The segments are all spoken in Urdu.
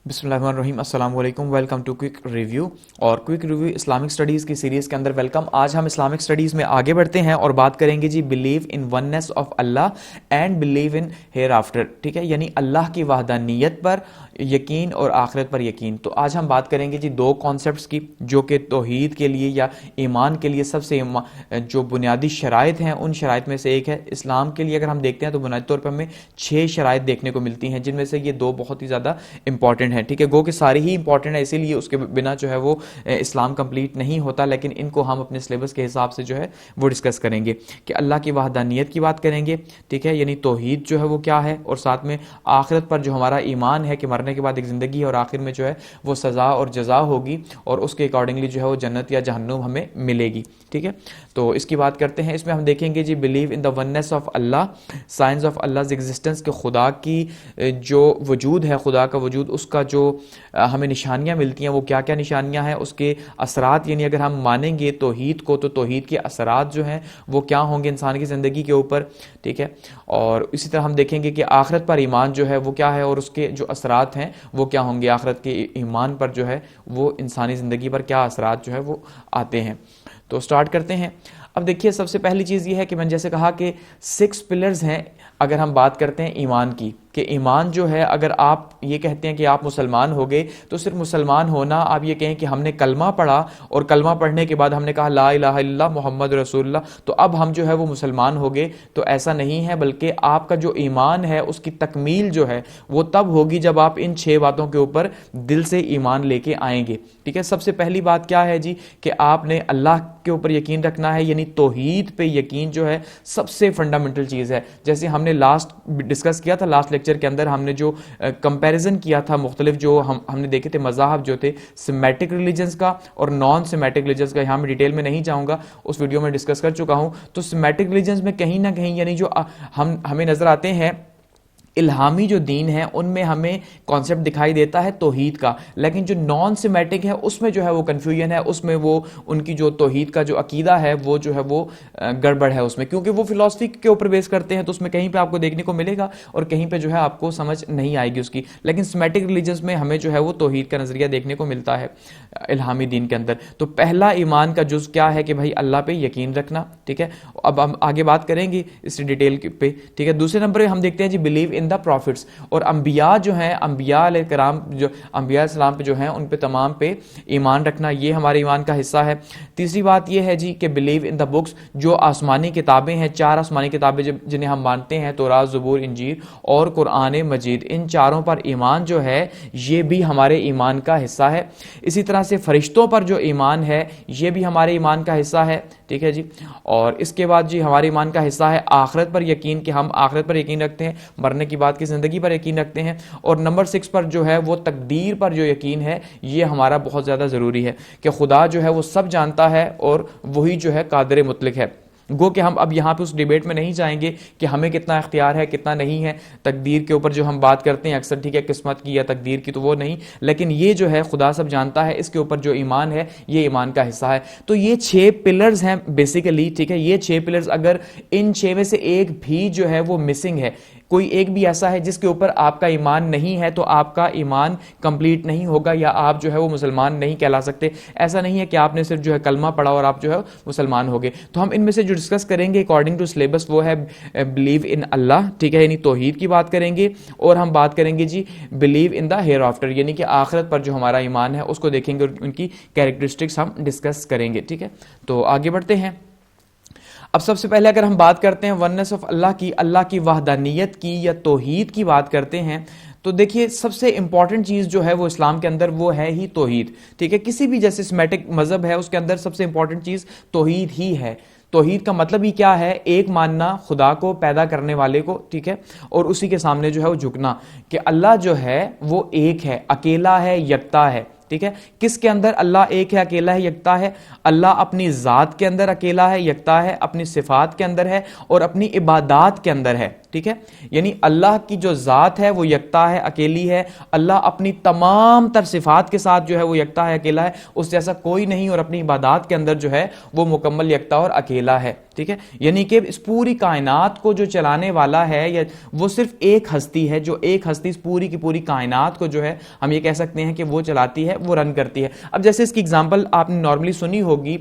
بسم اللہ الرحمن الرحیم، السلام علیکم، ویلکم ٹو کوئک ریویو. اور کوئک ریویو اسلامک اسٹڈیز کی سیریز کے اندر ویلکم. آج ہم اسلامک اسٹڈیز میں آگے بڑھتے ہیں اور بات کریں گے جی believe in oneness of Allah and believe in hereafter. ٹھیک ہے، یعنی اللہ کی وحدانیت پر یقین اور آخرت پر یقین. تو آج ہم بات کریں گے جی دو کانسیپٹس کی جو کہ توحید کے لیے یا ایمان کے لیے سب سے جو بنیادی شرائط ہیں ان شرائط میں سے ایک ہے. اسلام کے لیے اگر ہم دیکھتے ہیں تو بنیادی طور پر ہمیں 6 شرائط دیکھنے کو ملتی ہیں، جن میں سے یہ دو بہت ہی زیادہ امپورٹنٹ ہیں. ٹھیک ہے، گو کہ ساری ہی امپورٹنٹ ہے، اسی لیے اس کے بنا جو ہے وہ اسلام کمپلیٹ نہیں ہوتا، لیکن ان کو ہم اپنے سلیبس کے حساب سے جو ہے وہ ڈسکس کریں گے کہ اللہ کی وحدانیت کی بات کریں گے. ٹھیک ہے، یعنی توحید جو ہے وہ کیا ہے، اور ساتھ میں آخرت پر جو ہمارا ایمان ہے کہ مرنے کے بعد ایک زندگی ہے اور آخر میں جو ہے وہ سزا اور جزا ہوگی اور اس کے اکارڈنگلی جو ہے وہ جنت یا جہنم ہمیں ملے گی. ٹھیک ہے، تو اس کی بات کرتے ہیں. اس میں ہم دیکھیں گے جی believe in the oneness of Allah, science of Allah's existence, کہ خدا کی جو وجود ہے، خدا کا وجود، اس کا جو ہمیں نشانیاں ملتی ہیں وہ کیا کیا نشانیاں ہیں، اس کے اثرات. یعنی اگر ہم مانیں گے توحید کو تو توحید کے اثرات جو ہیں وہ کیا ہوں گے انسان کی زندگی کے اوپر. ٹھیک ہے، اور اسی طرح ہم دیکھیں گے کہ آخرت پر ایمان جو ہے وہ کیا ہے اور اس کے جو اثرات ہیں وہ کیا ہوں گے. آخرت کے ایمان پر جو ہے وہ انسانی زندگی پر کیا اثرات جو ہے وہ آتے ہیں. تو سٹارٹ کرتے ہیں. اب دیکھیے، سب سے پہلی چیز یہ ہے کہ میں نے جیسے کہا کہ 6 پلرز ہیں اگر ہم بات کرتے ہیں ایمان کی، کہ ایمان جو ہے اگر آپ یہ کہتے ہیں کہ آپ مسلمان ہو گئے تو صرف مسلمان ہونا، آپ یہ کہیں کہ ہم نے کلمہ پڑھا اور کلمہ پڑھنے کے بعد ہم نے کہا لا الہ الا اللہ محمد رسول اللہ تو اب ہم جو ہے وہ مسلمان ہو گئے، تو ایسا نہیں ہے. بلکہ آپ کا جو ایمان ہے اس کی تکمیل جو ہے وہ تب ہوگی جب آپ ان 6 باتوں کے اوپر دل سے ایمان لے کے آئیں گے. ٹھیک ہے، سب سے پہلی بات کیا ہے جی کہ آپ نے اللہ کے اوپر یقین رکھنا ہے، یعنی توحید پہ یقین جو ہے سب سے فنڈامنٹل چیز ہے. جیسے ہم نے لاسٹ ڈسکس کیا تھا، لاسٹ لیکچر کے اندر ہم نے جو کمپیریزن کیا تھا مختلف جو ہم نے دیکھے تھے مذاہب جو تھے سیمیٹک ریلیجنز کا اور نان سیمیٹک ریلیجنز کا. یہاں میں ڈیٹیل میں نہیں جاؤں گا، اس ویڈیو میں ڈسکس کر چکا ہوں. تو سیمیٹک ریلیجنز میں کہیں نہ کہیں یعنی جو ہمیں نظر آتے ہیں الہامی جو دین ہے ان میں ہمیں کانسیپٹ دکھائی دیتا ہے توحید کا، لیکن جو نان سیمیٹک ہے اس میں جو ہے وہ کنفیوژن ہے، اس میں وہ ان کی جو توحید کا جو عقیدہ ہے وہ جو ہے وہ گڑبڑ ہے اس میں، کیونکہ وہ فلسفی کے اوپر بیس کرتے ہیں. تو اس میں کہیں پہ آپ کو دیکھنے کو ملے گا اور کہیں پہ جو ہے آپ کو سمجھ نہیں آئے گی اس کی. لیکن سیمیٹک ریلیجنز میں ہمیں جو ہے وہ توحید کا نظریہ دیکھنے کو ملتا ہے الہامی دین کے اندر. تو پہلا ایمان کا جز کیا ہے کہ بھائی اللہ پہ یقین رکھنا. ٹھیک ہے، اب ہم آگے بات کریں گے اس ڈیٹیل پہ. ٹھیک ہے، دوسرے نمبر پہ ہم دیکھتے ہیں جی بلیو ان دا پروفٹس، اور انبیاء جو ہیں، انبیاء علیہ کرام جو انبیاء السلام پہ جو ہیں ان پہ تمام پہ ایمان رکھنا، یہ ہمارے ایمان کا حصہ ہے. تیسری بات یہ ہے جی کہ بلیو ان دا بکس، جو آسمانی کتابیں ہیں، 4 آسمانی کتابیں جنہیں ہم مانتے ہیں، تورات، زبور، انجیل اور قرآن مجید، ان چاروں پر ایمان جو ہے یہ بھی ہمارے ایمان کا حصہ ہے. اسی طرح سے فرشتوں پر جو ایمان ہے یہ بھی ہمارے ایمان کا حصہ ہے. ٹھیک ہے جی، اور اس کے بعد جی ہمارے ایمان کا حصہ ہے آخرت پر یقین، کہ ہم آخرت پر یقین رکھتے ہیں، مرنے کی بعد کی زندگی پر یقین رکھتے ہیں. اور نمبر 6 پر جو ہے وہ تقدیر پر جو یقین ہے یہ ہمارا بہت زیادہ ضروری ہے، کہ خدا جو ہے وہ سب جانتا ہے اور وہی جو ہے قادر مطلق ہے. گو کہ ہم اب یہاں پہ اس ڈیبیٹ میں نہیں جائیں گے کہ ہمیں کتنا اختیار ہے کتنا نہیں ہے تقدیر کے اوپر جو ہم بات کرتے ہیں اکثر. ٹھیک ہے، قسمت کی یا تقدیر کی تو وہ نہیں، لیکن یہ جو ہے خدا سب جانتا ہے، اس کے اوپر جو ایمان ہے یہ ایمان کا حصہ ہے. تو یہ 6 پلرز ہیں بیسیکلی. ٹھیک ہے، یہ 6 پلرز اگر ان 6 میں سے ایک بھی جو ہے وہ مسنگ ہے، کوئی ایک بھی ایسا ہے جس کے اوپر آپ کا ایمان نہیں ہے، تو آپ کا ایمان کمپلیٹ نہیں ہوگا یا آپ جو ہے وہ مسلمان نہیں کہلا سکتے. ایسا نہیں ہے کہ آپ نے صرف جو ہے کلمہ پڑھا اور آپ جو ہے مسلمان ہو گئے. تو ہم ان میں سے جو ڈسکس کریں گے اکارڈنگ ٹو سلیبس وہ ہے بلیو ان اللہ. ٹھیک ہے، یعنی توحید کی بات کریں گے، اور ہم بات کریں گے جی believe in the hereafter, یعنی کہ آخرت پر جو ہمارا ایمان ہے اس کو دیکھیں گے اور ان کی کیریکٹرسٹکس ہم ڈسکس کریں گے. ٹھیک ہے، تو آگے بڑھتے ہیں. اب سب سے پہلے اگر ہم بات کرتے ہیں وننس آف اللہ کی، اللہ کی وحدانیت کی یا توحید کی بات کرتے ہیں، تو دیکھیے سب سے امپورٹنٹ چیز جو ہے وہ اسلام کے اندر وہ ہے ہی توحید. ٹھیک ہے، کسی بھی جیسے سیمیٹک مذہب ہے اس کے اندر سب سے امپورٹنٹ چیز توحید ہی ہے. توحید کا مطلب ہی کیا ہے؟ ایک ماننا خدا کو، پیدا کرنے والے کو. ٹھیک ہے، اور اسی کے سامنے جو ہے وہ جھکنا کہ اللہ جو ہے وہ ایک ہے، اکیلا ہے، یکتا ہے. ٹھیک ہے، کس کے اندر اللہ ایک ہے، اکیلا ہے، یکتا ہے؟ اللہ اپنی ذات کے اندر اکیلا ہے، یکتا ہے، اپنی صفات کے اندر ہے اور اپنی عبادات کے اندر ہے. ٹھیک ہے. یعنی اللہ کی جو ذات ہے وہ یکتا ہے, اکیلی ہے. اللہ اپنی تمام تر صفات کے ساتھ جو ہے وہ یکتا ہے, اکیلا ہے, اس جیسا کوئی نہیں, اور اپنی عبادات کے اندر جو ہے وہ مکمل یکتا اور اکیلا ہے. ٹھیک ہے, یعنی کہ اس پوری کائنات کو جو چلانے والا ہے یا وہ صرف ایک ہستی ہے, جو ایک ہستی اس پوری کی پوری کائنات کو جو ہے ہم یہ کہہ سکتے ہیں کہ وہ چلاتی ہے, وہ رن کرتی ہے. اب جیسے اس کی اگزامپل آپ نے نارملی سنی ہوگی,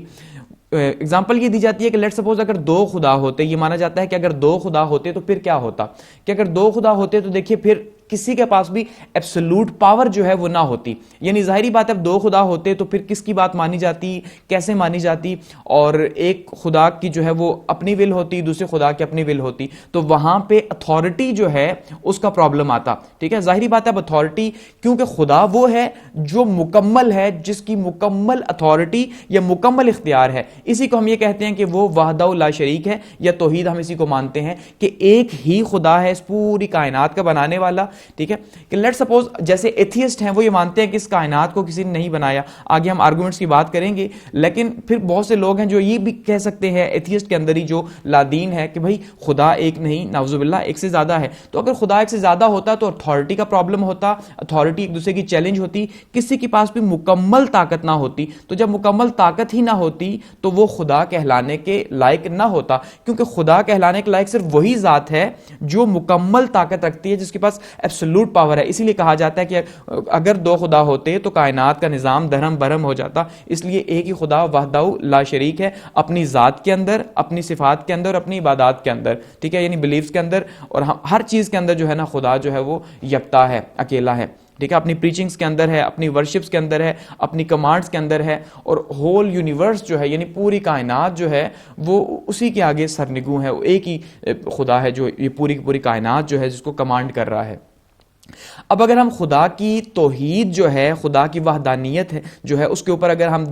اگزامپل یہ دی جاتی ہے کہ لیٹ سپوز اگر دو خدا ہوتے, یہ مانا جاتا ہے کہ اگر دو خدا ہوتے تو پھر کیا ہوتا, کہ اگر دو خدا ہوتے تو دیکھیے پھر کسی کے پاس بھی ایبسولوٹ پاور جو ہے وہ نہ ہوتی. یعنی ظاہری بات ہے اب دو خدا ہوتے تو پھر کس کی بات مانی جاتی, کیسے مانی جاتی, اور ایک خدا کی جو ہے وہ اپنی ول ہوتی, دوسرے خدا کی اپنی ول ہوتی, تو وہاں پہ اتھارٹی جو ہے اس کا پرابلم آتا. ٹھیک ہے, ظاہری بات ہے اب اتھارٹی, کیونکہ خدا وہ ہے جو مکمل ہے, جس کی مکمل اتھارٹی یا مکمل اختیار ہے, اسی کو ہم یہ کہتے ہیں کہ وہ وحدہ لا شریک ہے, یا توحید ہم اسی کو مانتے ہیں کہ ایک ہی خدا ہے اس پوری کائنات کا بنانے والا. ٹھیک ہے, کہ لیٹ سپوز جیسے ایتھیسٹ ہیں وہ یہ مانتے ہیں کہ اس کائنات کو کسی نے نہیں بنایا, آگے ہم آرگومنٹس کی بات کریں گے, لیکن پھر بہت سے لوگ ہیں جو یہ بھی کہہ سکتے ہیں ایتھیسٹ کے اندر ہی جو لادین ہے کہ بھائی خدا ایک نہیں, نعوذ باللہ ایک سے زیادہ ہے. تو اگر خدا ایک سے زیادہ ہوتا تو اتھارٹی کا پرابلم ہوتا, اتھارٹی ایک دوسرے کی چیلنج ہوتی, کسی کے پاس بھی مکمل طاقت نہ ہوتی, تو جب مکمل طاقت ہی نہ ہوتی تو وہ خدا کہلانے کے لائق نہ ہوتا, کیونکہ خدا کہلانے کے لائق صرف وہی ذات ہے جو مکمل طاقت رکھتی ہے, جس کے پاس ایبسولوٹ پاور ہے. اسی لیے کہا جاتا ہے کہ اگر دو خدا ہوتے تو کائنات کا نظام درہم برہم ہو جاتا. اس لیے ایک ہی خدا وحدہ لا شریک ہے, اپنی ذات کے اندر, اپنی صفات کے اندر, اپنی عبادات کے اندر. ٹھیک ہے, یعنی بلیفز کے اندر اور ہر چیز کے اندر جو ہے نا خدا جو ہے وہ یکتا ہے, اکیلا ہے. ٹھیک ہے, اپنی پریچنگز کے اندر ہے, اپنی ورشپس کے اندر ہے, اپنی کمانڈز کے اندر ہے, اور ہول یونیورس جو ہے یعنی پوری کائنات جو ہے وہ اسی کے آگے سرنگوں ہے. ایک ہی خدا ہے جو یہ پوری کی پوری کائنات جو ہے جس کو کمانڈ کر رہا ہے. اب اگر ہم خدا کی توحید جو ہے, خدا کی وحدانیت ہے جو ہے, اس کے اوپر اگر ہم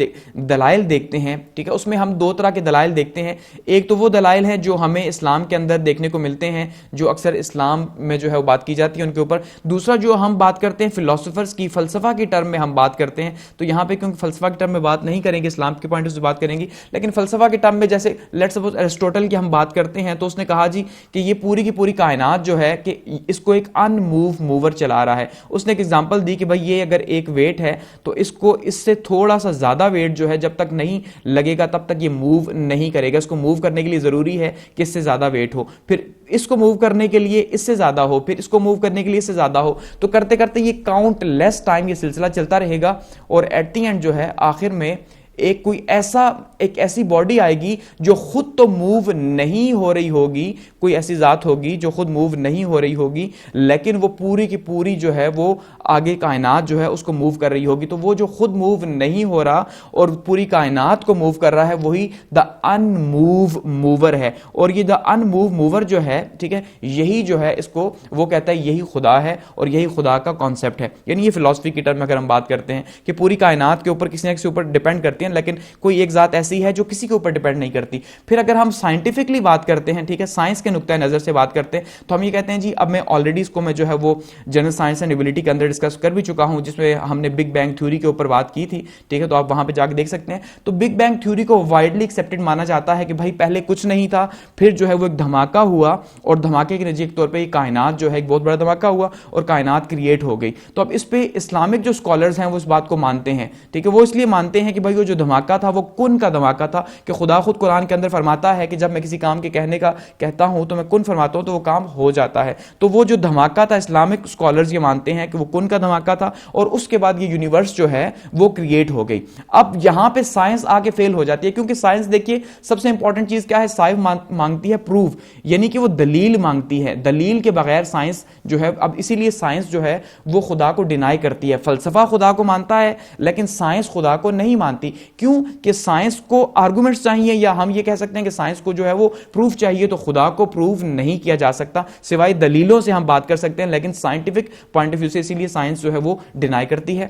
دلائل دیکھتے ہیں, ٹھیک ہے, اس میں ہم دو طرح کے دلائل دیکھتے ہیں. ایک تو وہ دلائل ہیں جو ہمیں اسلام کے اندر دیکھنے کو ملتے ہیں, جو اکثر اسلام میں جو ہے وہ بات کی جاتی ہے ان کے اوپر. دوسرا جو ہم بات کرتے ہیں فلاسفرز کی, فلسفہ کی ٹرم میں ہم بات کرتے ہیں. تو یہاں پہ کیونکہ فلسفہ کی ٹرم میں بات نہیں کریں گے, اسلام کے پوائنٹ سے بات کریں گے, لیکن فلسفہ کی ٹرم میں جیسے لیٹ سپوز ایرسٹوٹل کی ہم بات کرتے ہیں, تو اس نے کہا جی کہ یہ پوری کی پوری کائنات جو ہے کہ اس کو ایک ان موور چلا رہا ہے. اس نے ایک ایگزامپل دی کہ بھائی یہ اگر ایک ویٹ ہے تو اس کو اس سے تھوڑا سا زیادہ ویٹ جو ہے جب تک نہیں لگے گا تب تک یہ موو نہیں کرے گا. اس کو موو کرنے کے لیے ضروری ہے کہ اس سے زیادہ ویٹ ہو, پھر اس کو موو کرنے کے لیے اس سے زیادہ ہو, پھر اس کو موو کرنے کے لیے اس سے زیادہ ہو. تو کرتے کرتے یہ کاؤنٹ لیس ٹائم یہ سلسلہ چلتا رہے گا, اور ایٹ دی اینڈ جو ہے آخر میں ایک ایسی باڈی آئے گی جو خود تو موو نہیں ہو رہی ہوگی, کوئی ایسی ذات ہوگی جو خود موو نہیں ہو رہی ہوگی, لیکن وہ پوری کی پوری جو ہے وہ آگے کائنات جو ہے اس کو موو کر رہی ہوگی. تو وہ جو خود موو نہیں ہو رہا اور پوری کائنات کو موو کر رہا ہے وہی دا ان موو موور ہے. اور یہ دا ان موو موور جو ہے, ٹھیک ہے, یہی جو ہے اس کو وہ کہتا ہے یہی خدا ہے اور یہی خدا کا کانسیپٹ ہے. یعنی یہ فلسفی کی ٹرم میں اگر ہم بات کرتے ہیں کہ پوری کائنات کے اوپر کسی نہ کسی اوپر ڈیپینڈ کرتی ہے, لیکن کوئی ایک ذات ایسی ہے جو کسی کے اوپر ڈیپینڈ نہیں کرتی. پھر اگر ہم سائنٹیفکلی بات کرتے ہیں, ٹھیک ہے, سائنس کے نقطہ نظر سے بات کرتے ہیں, تو ہم یہ کہتے ہیں جی اب میں آلریڈی اس کو میں جو ہے وہ جنرل سائنس اینڈ ایبلٹی کے اندر ڈسکس کر بھی چکا ہوں, جس میں ہم نے بگ بینگ تھیوری کے اوپر بات کی تھی. ٹھیک ہے, تو آپ وہاں پہ جا کے دیکھ سکتے ہیں. تو بگ بینگ تھیوری کو وائڈلی ایکسیپٹڈ مانا جاتا ہے کہ بھائی پہلے کچھ نہیں تھا, پھر جو ہے وہ ایک دھماکہ ہوا, اور دھماکے کے نتیجے کے طور پہ یہ کائنات جو ہے ایک بہت بڑا دھماکہ ہوا اور کائنات کریٹ ہو گئی. تو اب اس پہ اسلامک جو اسکالرز ہیں وہ اس بات کو مانتے ہیں. ٹھیک ہے, وہ اس لیے مانتے ہیں کہ بھائی وہ جو دھماکہ تھا وہ کن کا دھماکہ تھا, کہ خدا خود قرآن کے اندر فرماتا ہے کہ جب میں کسی کام کے کہنے کا کہتا ہوں تو میں کن فرماتا ہوں تو وہ کام ہو جاتا ہے. تو وہ جو دھماکہ تھا اسلامک اسکالرز یہ مانتے ہیں کہ وہ کن کا دھماکہ تھا, اور اس کے بعد یہ یونیورس جو ہے وہ کریٹ ہو گئی. اب یہاں پہ سائنس آ کے فیل ہو جاتی ہے, کیونکہ سائنس دیکھیے سب سے امپورٹنٹ چیز کیا ہے, سائنس مانگتی ہے پروف, یعنی کہ وہ دلیل مانگتی ہے. دلیل کے بغیر سائنس جو ہے, اب اسی لیے سائنس جو ہے وہ خدا کو ڈینائی کرتی ہے. فلسفہ خدا کو مانتا ہے لیکن سائنس خدا کو نہیں مانتی. کیوں کہ سائنس کو آرگومنٹس چاہیے, یا ہم یہ کہہ سکتے ہیں کہ سائنس کو جو ہے وہ پروف چاہیے. تو خدا کو پروف نہیں کیا جا سکتا, سوائے دلیلوں سے ہم بات کر سکتے ہیں, لیکن سائنٹیفک پوائنٹ آف ویو سے اسی لیے سائنس جو ہے وہ ڈینائی کرتی ہے.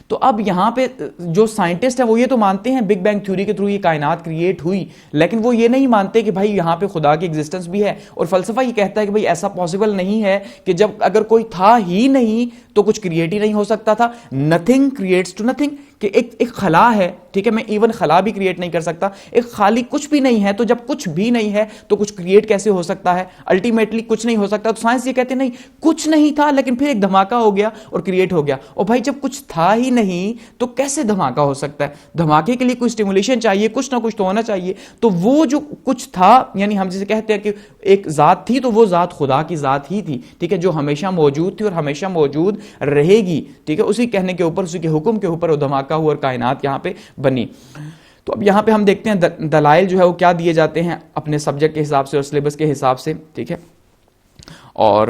تو اب یہاں پہ جو سائنٹسٹ ہیں وہ یہ تو مانتے ہیں بگ بینگ تھیوری کے تھرو یہ کائنات کریٹ ہوئی, لیکن وہ یہ نہیں مانتے کہ بھائی یہاں پہ خدا کی ایگزسٹنس بھی ہے. اور فلسفہ یہ کہتا ہے کہ بھائی ایسا پاسبل نہیں ہے کہ جب اگر کوئی تھا ہی نہیں تو کچھ کریٹ ہی نہیں ہو سکتا تھا. نتھنگ کریٹس ٹو نتھنگ, کہ ایک خلا ہے, ٹھیک ہے, میں ایون خلا بھی کریٹ نہیں کر سکتا, ایک خالی کچھ بھی نہیں ہے, تو جب کچھ بھی نہیں ہے تو کچھ کریٹ کیسے ہو سکتا ہے؟ الٹیمیٹلی کچھ نہیں ہو سکتا. تو سائنس یہ کہتے نہیں کچھ نہیں تھا لیکن پھر ایک دھماکہ ہو گیا اور کریٹ ہو گیا. اور بھائی جب کچھ تھا ہی نہیں تو کیسے دھماکہ ہو سکتا ہے؟ دھماکے کے لیے کوئی اسٹیمولیشن چاہیے, کچھ نہ کچھ تو ہونا چاہیے. تو وہ جو کچھ تھا, یعنی ہم جسے کہتے ہیں کہ ایک ذات تھی, تو وہ ذات خدا کی ذات ہی تھی, ٹھیک ہے, جو ہمیشہ موجود تھی اور ہمیشہ موجود رہے گی, ٹھیک ہے, اسی کہنے کے اوپر, اسی کے حکم کے اوپر وہ دھماکہ ہوا اور کائنات یہاں پہ بنی. تو اب یہاں پہ ہم دیکھتے ہیں دلائل جو ہے وہ کیا دیے جاتے ہیں اپنے سبجیکٹ کے حساب سے اور سلیبس کے حساب سے, ٹھیک ہے. اور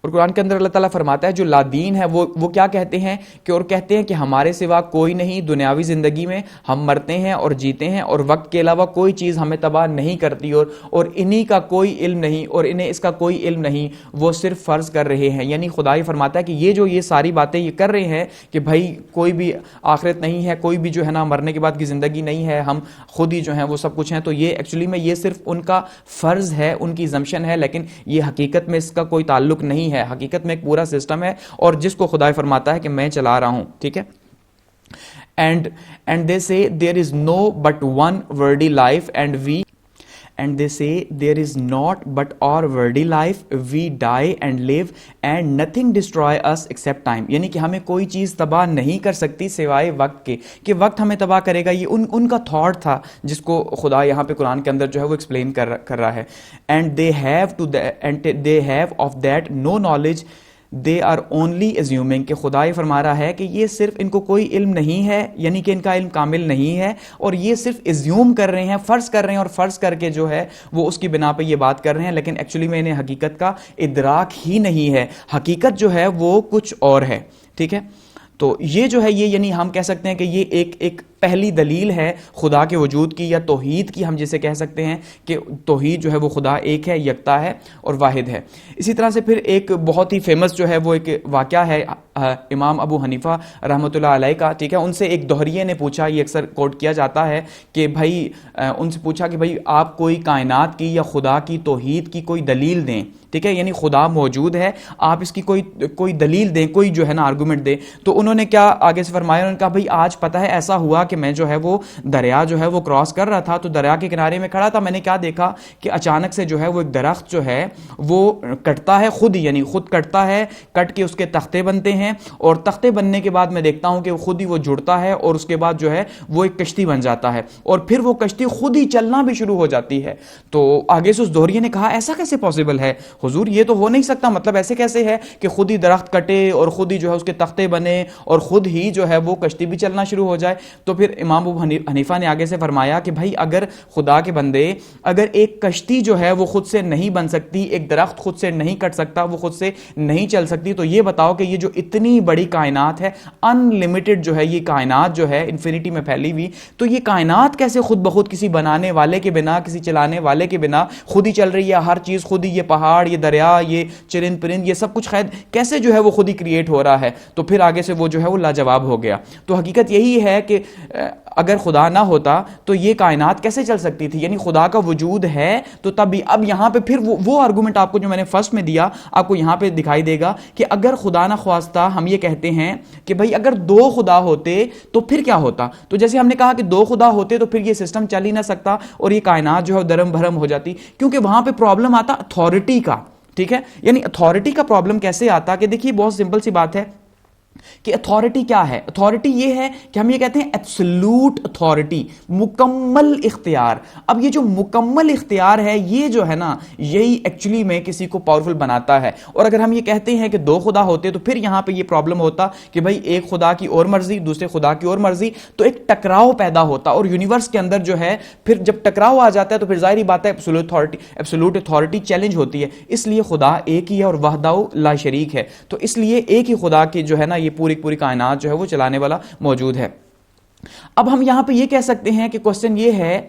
قرآن کے اندر اللہ تعالیٰ فرماتا ہے جو لادین ہے وہ کیا کہتے ہیں کہ, اور کہتے ہیں کہ ہمارے سوا کوئی نہیں, دنیاوی زندگی میں ہم مرتے ہیں اور جیتے ہیں اور وقت کے علاوہ کوئی چیز ہمیں تباہ نہیں کرتی, اور انہی کا کوئی علم نہیں اور انہیں اس کا کوئی علم نہیں, وہ صرف فرض کر رہے ہیں. یعنی خدا یہ فرماتا ہے کہ یہ ساری باتیں یہ کر رہے ہیں کہ بھائی کوئی بھی آخرت نہیں ہے, کوئی بھی جو ہے نا مرنے کے بعد کی زندگی نہیں ہے, ہم خود ہی جو ہیں وہ سب کچھ ہیں, تو یہ ایکچولی میں یہ صرف ان کا فرض ہے, ان کی زمشن ہے, لیکن یہ حقیقت میں اس کا کوئی تعلق نہیں ہے. حقیقت میں ایک پورا سسٹم ہے اور جس کو خدا فرماتا ہے کہ میں چلا رہا ہوں, ٹھیک ہے. and they say there is no but one worldly life and they say there is not but our worldly life, we die and live and nothing destroy us except time. یعنی کہ ہمیں کوئی چیز تباہ نہیں کر سکتی سوائے وقت کے, کہ وقت ہمیں تباہ کرے گا. یہ ان کا تھاٹ تھا جس کو خدا یہاں پہ قرآن کے اندر جو ہے وہ ایکسپلین کر رہا ہے. and they have of that no knowledge, they are only assuming, کہ خدا یہ فرما رہا ہے کہ یہ صرف ان کو کوئی علم نہیں ہے, یعنی کہ ان کا علم کامل نہیں ہے, اور یہ صرف assume کر رہے ہیں, فرض کر رہے ہیں, اور فرض کر کے جو ہے وہ اس کی بنا پہ یہ بات کر رہے ہیں, لیکن ایکچولی میں انہیں حقیقت کا ادراک ہی نہیں ہے. حقیقت جو ہے وہ کچھ اور ہے, ٹھیک ہے. تو یہ جو ہے یہ یعنی ہم کہہ سکتے ہیں کہ یہ ایک پہلی دلیل ہے خدا کے وجود کی, یا توحید کی ہم جسے کہہ سکتے ہیں کہ توحید جو ہے وہ خدا ایک ہے, یکتا ہے اور واحد ہے. اسی طرح سے پھر ایک بہت ہی فیمس جو ہے وہ ایک واقعہ ہے امام ابو حنیفہ رحمۃ اللہ علیہ کا, ٹھیک ہے. ان سے ایک دوہریے نے پوچھا, یہ اکثر کوٹ کیا جاتا ہے کہ بھائی ان سے پوچھا کہ بھائی آپ کوئی کائنات کی یا خدا کی توحید کی کوئی دلیل دیں, ٹھیک ہے, یعنی خدا موجود ہے, آپ اس کی کوئی دلیل دیں, کوئی جو ہے نا آرگومنٹ دیں. تو انہوں نے کیا آگے سے فرمایا, انہوں نے کہا بھائی آج پتہ ہے ایسا ہوا کہ میں جو ہے وہ دریا جو ہے وہ کراس کر رہا تھا, تو دریا کے کنارے میں کھڑا تھا, میں نے کیا دیکھا کہ اچانک سے جو ہے وہ ایک درخت جو ہے وہ کٹتا ہے خود ہی, یعنی خود کٹتا ہے, کٹ کے اس کے تختے بنتے ہیں, اور تختے بننے کے بعد میں دیکھتا ہوں کہ خود ہی وہ جڑتا ہے, اور اس کے بعد جو ہے وہ ایک کشتی بن جاتا ہے, اور پھر وہ کشتی خود ہی چلنا بھی شروع ہو جاتی ہے. تو آگے سے اس دوہریے نے کہا ایسا کیسے پاسبل ہے حضور, یہ تو ہو نہیں سکتا, مطلب ایسے کیسے ہے کہ خود ہی درخت کٹے اور خود ہی جو ہے اس کے تختے بنے اور خود ہی جو ہے وہ کشتی بھی چلنا شروع ہو جائے. تو پھر امام ابو حنیفہ نے آگے سے فرمایا کہ بھائی اگر خدا کے بندے, اگر ایک کشتی جو ہے وہ خود سے نہیں بن سکتی, ایک درخت خود سے نہیں کٹ سکتا, وہ خود سے نہیں چل سکتی, تو یہ بتاؤ کہ یہ جو اتنی بڑی کائنات ہے, ان لمیٹڈ جو ہے یہ کائنات جو ہے انفینٹی میں پھیلی ہوئی, تو یہ کائنات کیسے خود بخود کسی بنانے والے کے بنا, کسی چلانے والے کے بنا خود ہی چل رہی ہے, ہر چیز خود ہی, یہ پہاڑ, یہ دریا, یہ چرند پرند, یہ سب کچھ خیر کیسے جو ہے وہ خود ہی کریٹ ہو رہا ہے. تو پھر آگے سے وہ جو ہے وہ لاجواب ہو گیا. تو حقیقت یہی ہے کہ اگر خدا نہ ہوتا تو یہ کائنات کیسے چل سکتی تھی, یعنی خدا کا وجود ہے تو تب بھی. اب یہاں پہ پھر وہ آرگومنٹ آپ کو جو میں نے فرسٹ میں دیا آپ کو یہاں پہ دکھائی دے گا کہ اگر خدا نہ خواستہ ہم یہ کہتے ہیں کہ بھائی اگر دو خدا ہوتے تو پھر کیا ہوتا, تو جیسے ہم نے کہا کہ دو خدا ہوتے تو پھر یہ سسٹم چل ہی نہ سکتا اور یہ کائنات جو ہے درم بھرم ہو جاتی, کیونکہ وہاں پہ پرابلم آتا اتھارٹی کا, ٹھیک ہے. یعنی اتھارٹی کا پرابلم کیسے آتا کہ دیکھیے بہت سمپل سی بات ہے کہ اتھارٹی کیا ہے. اتھارٹی یہ ہے کہ ہم یہ کہتے ہیں ایبسولوٹ اتھارٹی, مکمل اختیار. اب یہ جو مکمل اختیار ہے یہ جو ہے نا یہی ایکچولی میں کسی کو پاورفل بناتا ہے. اور اگر ہم یہ کہتے ہیں کہ دو خدا ہوتے تو پھر یہاں پہ یہ پرابلم ہوتا کہ بھائی ایک خدا کی اور مرضی, دوسرے خدا کی اور مرضی, تو ایک ٹکراؤ پیدا ہوتا, اور یونیورس کے اندر جو ہے پھر جب ٹکراؤ آ جاتا ہے تو پھر ظاہری بات ہے ایبسولوٹ اتھارٹی چیلنج ہوتی ہے. اس لیے خدا ایک ہی ہے اور وحدہ لا شریک ہے, تو اس لیے ایک ہی خدا کی جو ہے نا یہ پوری کائنات جو ہے وہ چلانے والا موجود ہے. اب ہم یہاں پہ یہ کہہ سکتے ہیں کہ کوسچن یہ ہے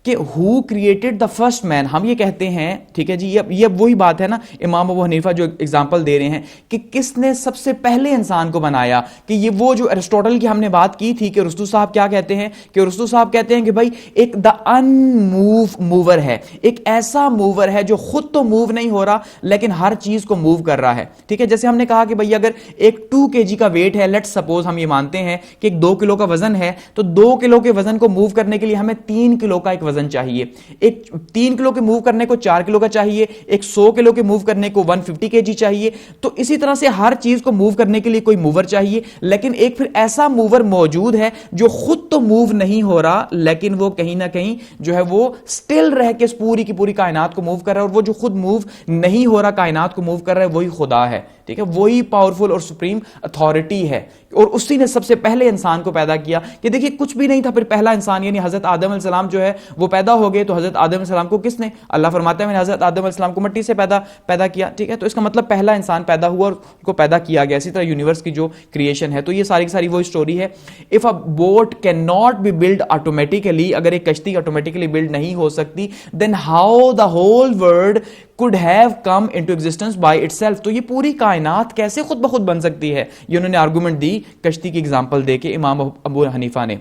کہ who created the first man. ہم یہ کہتے ہیں, ٹھیک ہے جی, یہ وہی بات ہے نا, امام ابو حنیفہ جو ایگزامپل دے رہے ہیں کہ کس نے سب سے پہلے انسان کو بنایا, کہ یہ وہ جو ایرسٹوٹل کی ہم نے بات کی تھی کہ رستو صاحب کیا کہتے ہیں, کہ رستو صاحب کہتے ہیں کہ بھائی ایک دا موور ہے, ایک ایسا موور ہے جو خود تو موو نہیں ہو رہا لیکن ہر چیز کو موو کر رہا ہے. ٹھیک ہے, جیسے ہم نے کہا کہ بھائی اگر ایک 2 kg کا ویٹ ہے, لیٹ سپوز ہم یہ مانتے ہیں کہ ایک 2 کلو کا وزن ہے, تو 2 کلو کے وزن کو موو کرنے کے لیے ہمیں 3 کلو کا ایک وزن چاہیے. ایک 3 کلو کے موو کرنے کو 4 کلو کا چاہیے, ایک 100 کلو کے موو کرنے کو 150 kg چاہیے. تو اسی طرح سے ہر چیز کو موو کرنے کے لیے کوئی موور چاہیے, لیکن ایک پھر ایسا موور موجود ہے جو خود تو موو نہیں ہو رہا لیکن وہ کہیں نہ کہیں جو ہے وہ اسٹل رہ کے اس پوری کی پوری کائنات کو موو کر رہا ہے, اور وہ جو خود موو نہیں ہو رہا کائنات کو موو کر رہا ہے وہی خدا ہے. ٹھیک ہے, وہی پاورفل اور سپریم اتھارٹی ہے, اور اسی نے سب سے پہلے انسان کو پیدا کیا. کہ دیکھیے کچھ بھی نہیں تھا, پھر پہلا انسان یعنی حضرت آدم علیہ السلام جو ہے وہ پیدا ہو گئے. تو حضرت آدم علیہ السلام کو کس نے, اللہ فرماتا ہے میں نے حضرت آدم علیہ السلام کو مٹی سے پیدا کیا. ٹھیک ہے, تو اس کا مطلب پہلا انسان پیدا ہوا اور ان کو پیدا کیا گیا. اسی طرح یونیورس کی جو کریشن ہے, تو یہ ساری کی ساری وہ اسٹوری ہے. If a boat can not be build automatically, اگر ایک کشتی آٹومیٹیکلی بلڈ نہیں ہو سکتی, then how the whole world could have come into existence by itself. تو یہ پوری کائنات کیسے خود بخود بن سکتی ہے, یہ انہوں نے آرگومنٹ دی کشتی کی ایگزامپل دے کے امام ابو حنیفہ نے.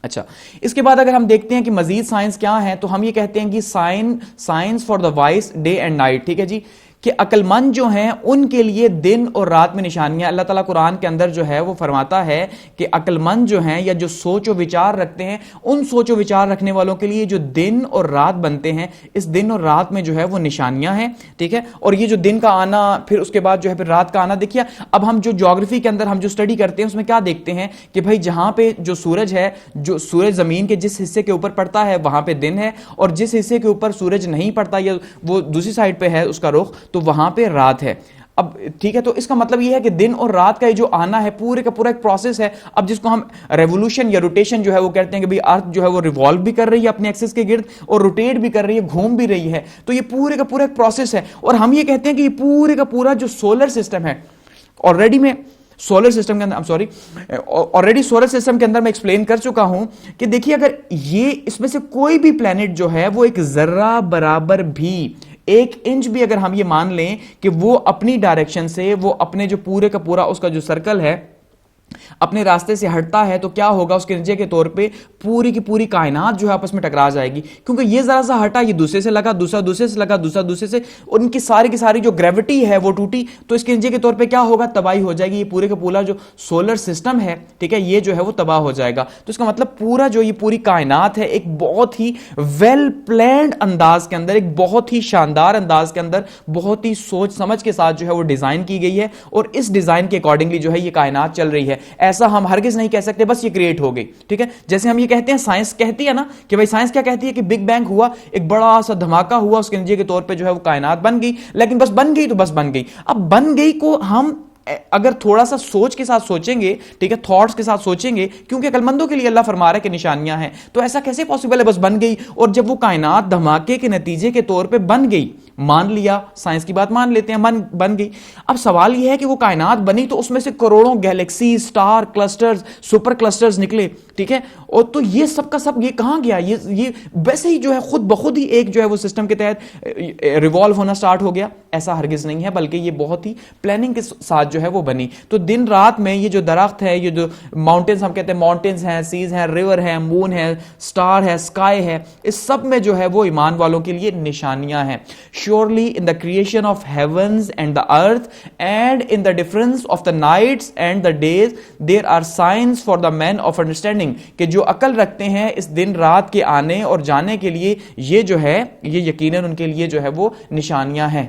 اچھا, اس کے بعد اگر ہم دیکھتے ہیں کہ مزید سائنس کیا ہے, تو ہم یہ کہتے ہیں کہ signs for the wise day and night. ٹھیک ہے جی, کہ عقل مند جو ہیں ان کے لیے دن اور رات میں نشانیاں. اللہ تعالیٰ قرآن کے اندر جو ہے وہ فرماتا ہے کہ عقل مند جو ہیں یا جو سوچ و وچار رکھتے ہیں, ان سوچ و وچار رکھنے والوں کے لیے جو دن اور رات بنتے ہیں, اس دن اور رات میں جو ہے وہ نشانیاں ہیں. ٹھیک ہے, اور یہ جو دن کا آنا پھر اس کے بعد جو ہے پھر رات کا آنا. دیکھیے اب ہم جو جغرافی کے اندر ہم جو اسٹڈی کرتے ہیں اس میں کیا دیکھتے ہیں کہ بھائی جہاں پہ جو سورج ہے, جو سورج زمین کے جس حصے کے اوپر پڑتا ہے وہاں پہ دن ہے, اور جس حصے کے اوپر سورج نہیں پڑتا یا وہ دوسری سائڈ پہ ہے اس کا رخ, تو وہاں پہ رات ہے. اب ٹھیک ہے, تو اس کا مطلب یہ ہے کہ دن اور رات کا جو آنا ہے پورے کا پورا ایک پروسیس ہے. اب جس کو ہم ریولوشن یا روٹیشن جو ہے وہ کہتے ہیں کہ بھئی ارتھ جو ہے وہ ریوالو بھی کر رہی ہے اپنے ایکسس کے گرد اور روٹیٹ بھی کر رہی ہے, گھوم بھی رہی ہے. تو یہ پورے کا پورا ایک پروسیس ہے, اور ہم یہ کہتے ہیں کہ یہ پورے کا پورا جو سولر سسٹم ہے, آلریڈی میں سولر سسٹم کے اندر آلریڈی سولر سسٹم کے اندر میں ایکسپلین کر چکا ہوں کہ دیکھیے اگر یہ اس میں سے کوئی بھی پلانٹ جو ہے وہ ایک ذرہ برابر بھی, 1 انچ بھی اگر ہم یہ مان لیں کہ وہ اپنی ڈائریکشن سے, وہ اپنے جو پورے کا پورا اس کا جو سرکل ہے اپنے راستے سے ہٹتا ہے, تو کیا ہوگا, اس کے نتیجے کے طور پہ پوری کی پوری کائنات جو ہے آپس میں ٹکرا جائے گی. کیونکہ یہ ذرا سا ہٹا, یہ دوسرے سے لگا, دوسرا دوسرے سے لگا, دوسرا دوسرے سے, اور ان کی ساری جو گریوٹی ہے وہ ٹوٹی, تو اس کے نتیجے کے طور پہ کیا ہوگا, تباہی ہو جائے گی. یہ پورے کا پورا جو سولر سسٹم ہے, ٹھیک ہے, یہ جو ہے وہ تباہ ہو جائے گا. تو اس کا مطلب پورا جو یہ پوری کائنات ہے ایک بہت ہی ویل پلانڈ انداز کے اندر, ایک بہت ہی شاندار انداز کے اندر, بہت ہی سوچ سمجھ کے ساتھ جو ہے وہ ڈیزائن کی گئی ہے, اور اس ڈیزائن کے اکارڈنگلی جو ہے یہ کائنات چل رہی ہے. ایسا ہم ہرگز نہیں کہہ سکتے بس یہ کریٹ ہو گئی. ٹھیک ہے, جیسے ہم یہ کہتے ہیں سائنس کہتی ہے نا کہ بھائی سائنس کیا کہتی ہے کہ بگ بینگ ہوا, ایک بڑا سا دھماکہ ہوا, اس کے نتیجے کے طور پہ جو ہے وہ کائنات بن گئی. لیکن بس بن گئی تو بس بن گئی. اب بن گئی کو ہم اگر تھوڑا سا سوچ کے ساتھ سوچیں گے, ٹھیک ہے, تھاٹس کے ساتھ سوچیں گے, کیونکہ عقل مندوں کے لیے اللہ فرما رہا ہے کہ نشانیاں ہیں, تو ایسا کیسے پاسبل ہے بس بن گئی. اور جب وہ کائنات دھماکے کے نتیجے کے طور پہ بن گئی, مان لیا, سائنس کی بات مان لیتے ہیں, بن گئی. اب سوال یہ ہے کہ وہ کائنات بنی تو اس میں سے کروڑوں Galaxy, star clusters, super clusters نکلے. ٹھیک ہے, اور تو یہ سب کا سب یہ کہاں گیا, یہ ویسے ہی جو ہے خود بخود ہی ایک جو ہے وہ سسٹم کے تحت ریوالو ہونا سٹارٹ ہو گیا. ایسا ہرگز نہیں ہے, بلکہ یہ بہت ہی پلاننگ کے ساتھ جو ہے وہ بنی. تو دن رات میں یہ جو درخت ہے, یہ جو ماؤنٹینز ہم کہتے ہیں, ماؤنٹینز ہیں, سیز ہیں, ریور ہیں, مون ہے, سٹار ہے, سکائی ہے, اس سب میں جو ہے وہ ایمان والوں کے لیے نشانیاں ہیں. Surely in the creation of heavens and the earth and in the difference of the nights and the days there are signs for the men of understanding. کہ جو عقل رکھتے ہیں اس دن رات کے آنے اور جانے کے لیے, یہ جو ہے یہ یقیناً ان کے لیے جو ہے وہ نشانیاں ہیں.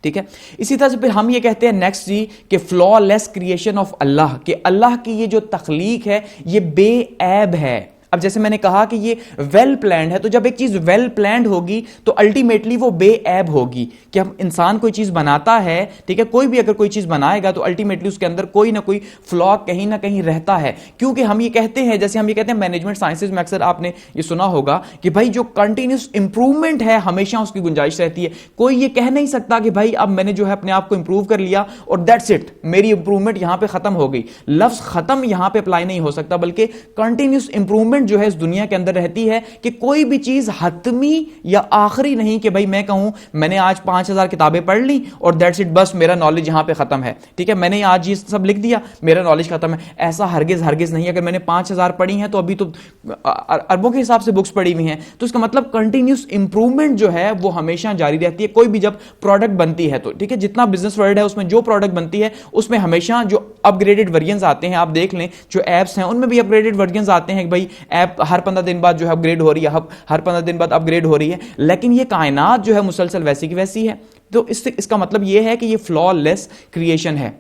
ٹھیک ہے, اسی طرح سے پھر ہم یہ کہتے ہیں نیکسٹ جی کہ فلا لیس کریشن آف اللہ, کہ اللہ کی یہ جو تخلیق ہے یہ بے عیب ہے. اب جیسے میں نے کہا کہ یہ ویل پلانڈ ہے, تو جب ایک چیز ویل پلانڈ ہوگی تو الٹیمیٹلی وہ بے عیب ہوگی. کہ ہم انسان کوئی چیز بناتا ہے, ٹھیک ہے, کوئی بھی اگر کوئی چیز بنائے گا تو الٹیمیٹلی اس کے اندر کوئی نہ کوئی فلا کہیں نہ کہیں رہتا ہے. کیونکہ ہم یہ کہتے ہیں, جیسے ہم یہ کہتے ہیں مینجمنٹ سائنسز میں اکثر آپ نے یہ سنا ہوگا کہ بھائی جو کنٹینیوس امپروومنٹ ہے ہمیشہ اس کی گنجائش رہتی ہے. کوئی یہ کہہ نہیں سکتا کہ بھائی اب میں نے جو ہے اپنے آپ کو امپروو کر لیا اور دیٹس اٹ, میری امپروومنٹ یہاں پہ ختم ہو گئی. لفظ ختم یہاں پہ اپلائی نہیں ہو سکتا, بلکہ کنٹینیوس امپروومنٹ امپرومنٹ جو ہے اس دنیا کے اندر رہتی ہے کہ کوئی بھی چیز حتمی یا آخری نہیں کہ بھائی میں کہوں میں نے آج 5000 کتابیں پڑھ لی اور دیٹس اٹ، بس میرا نالج یہاں پہ ختم ہے، ٹھیک ہے، میں نے آج یہ سب لکھ دیا میرا نالج ختم ہے. ایسا ہرگز نہیں. اگر میں نے 5000 پڑھی ہیں تو ابھی تو اربوں کے حساب سے بکس پڑھی ہوئی ہیں، تو اس کا مطلب کنٹینیوس امپرومنٹ جو ہے وہ ہمیشہ جاری رہتی ہے. کوئی بھی جب پروڈکٹ بنتی ہے تو ٹھیک ہے، جتنا بزنس ورلڈ ہے اس میں جو پروڈکٹ بنتی ہے اس میں ہمیشہ جو اپ گریڈڈ ورژنز آتے ہیں، آپ دیکھ لیں جو ایپس ہیں ان میں بھی اپ گریڈڈ ورژنز آتے ہیں کہ بھائی ایپ ہر 15 دن بعد جو ہے اپ گریڈ ہو رہی ہے، ہر 15 دن بعد اپ گریڈ ہو رہی ہے، لیکن یہ کائنات جو ہے مسلسل ویسی کی ویسی ہے. تو اس کا مطلب یہ ہے کہ یہ فلا لیس کریشن ہے.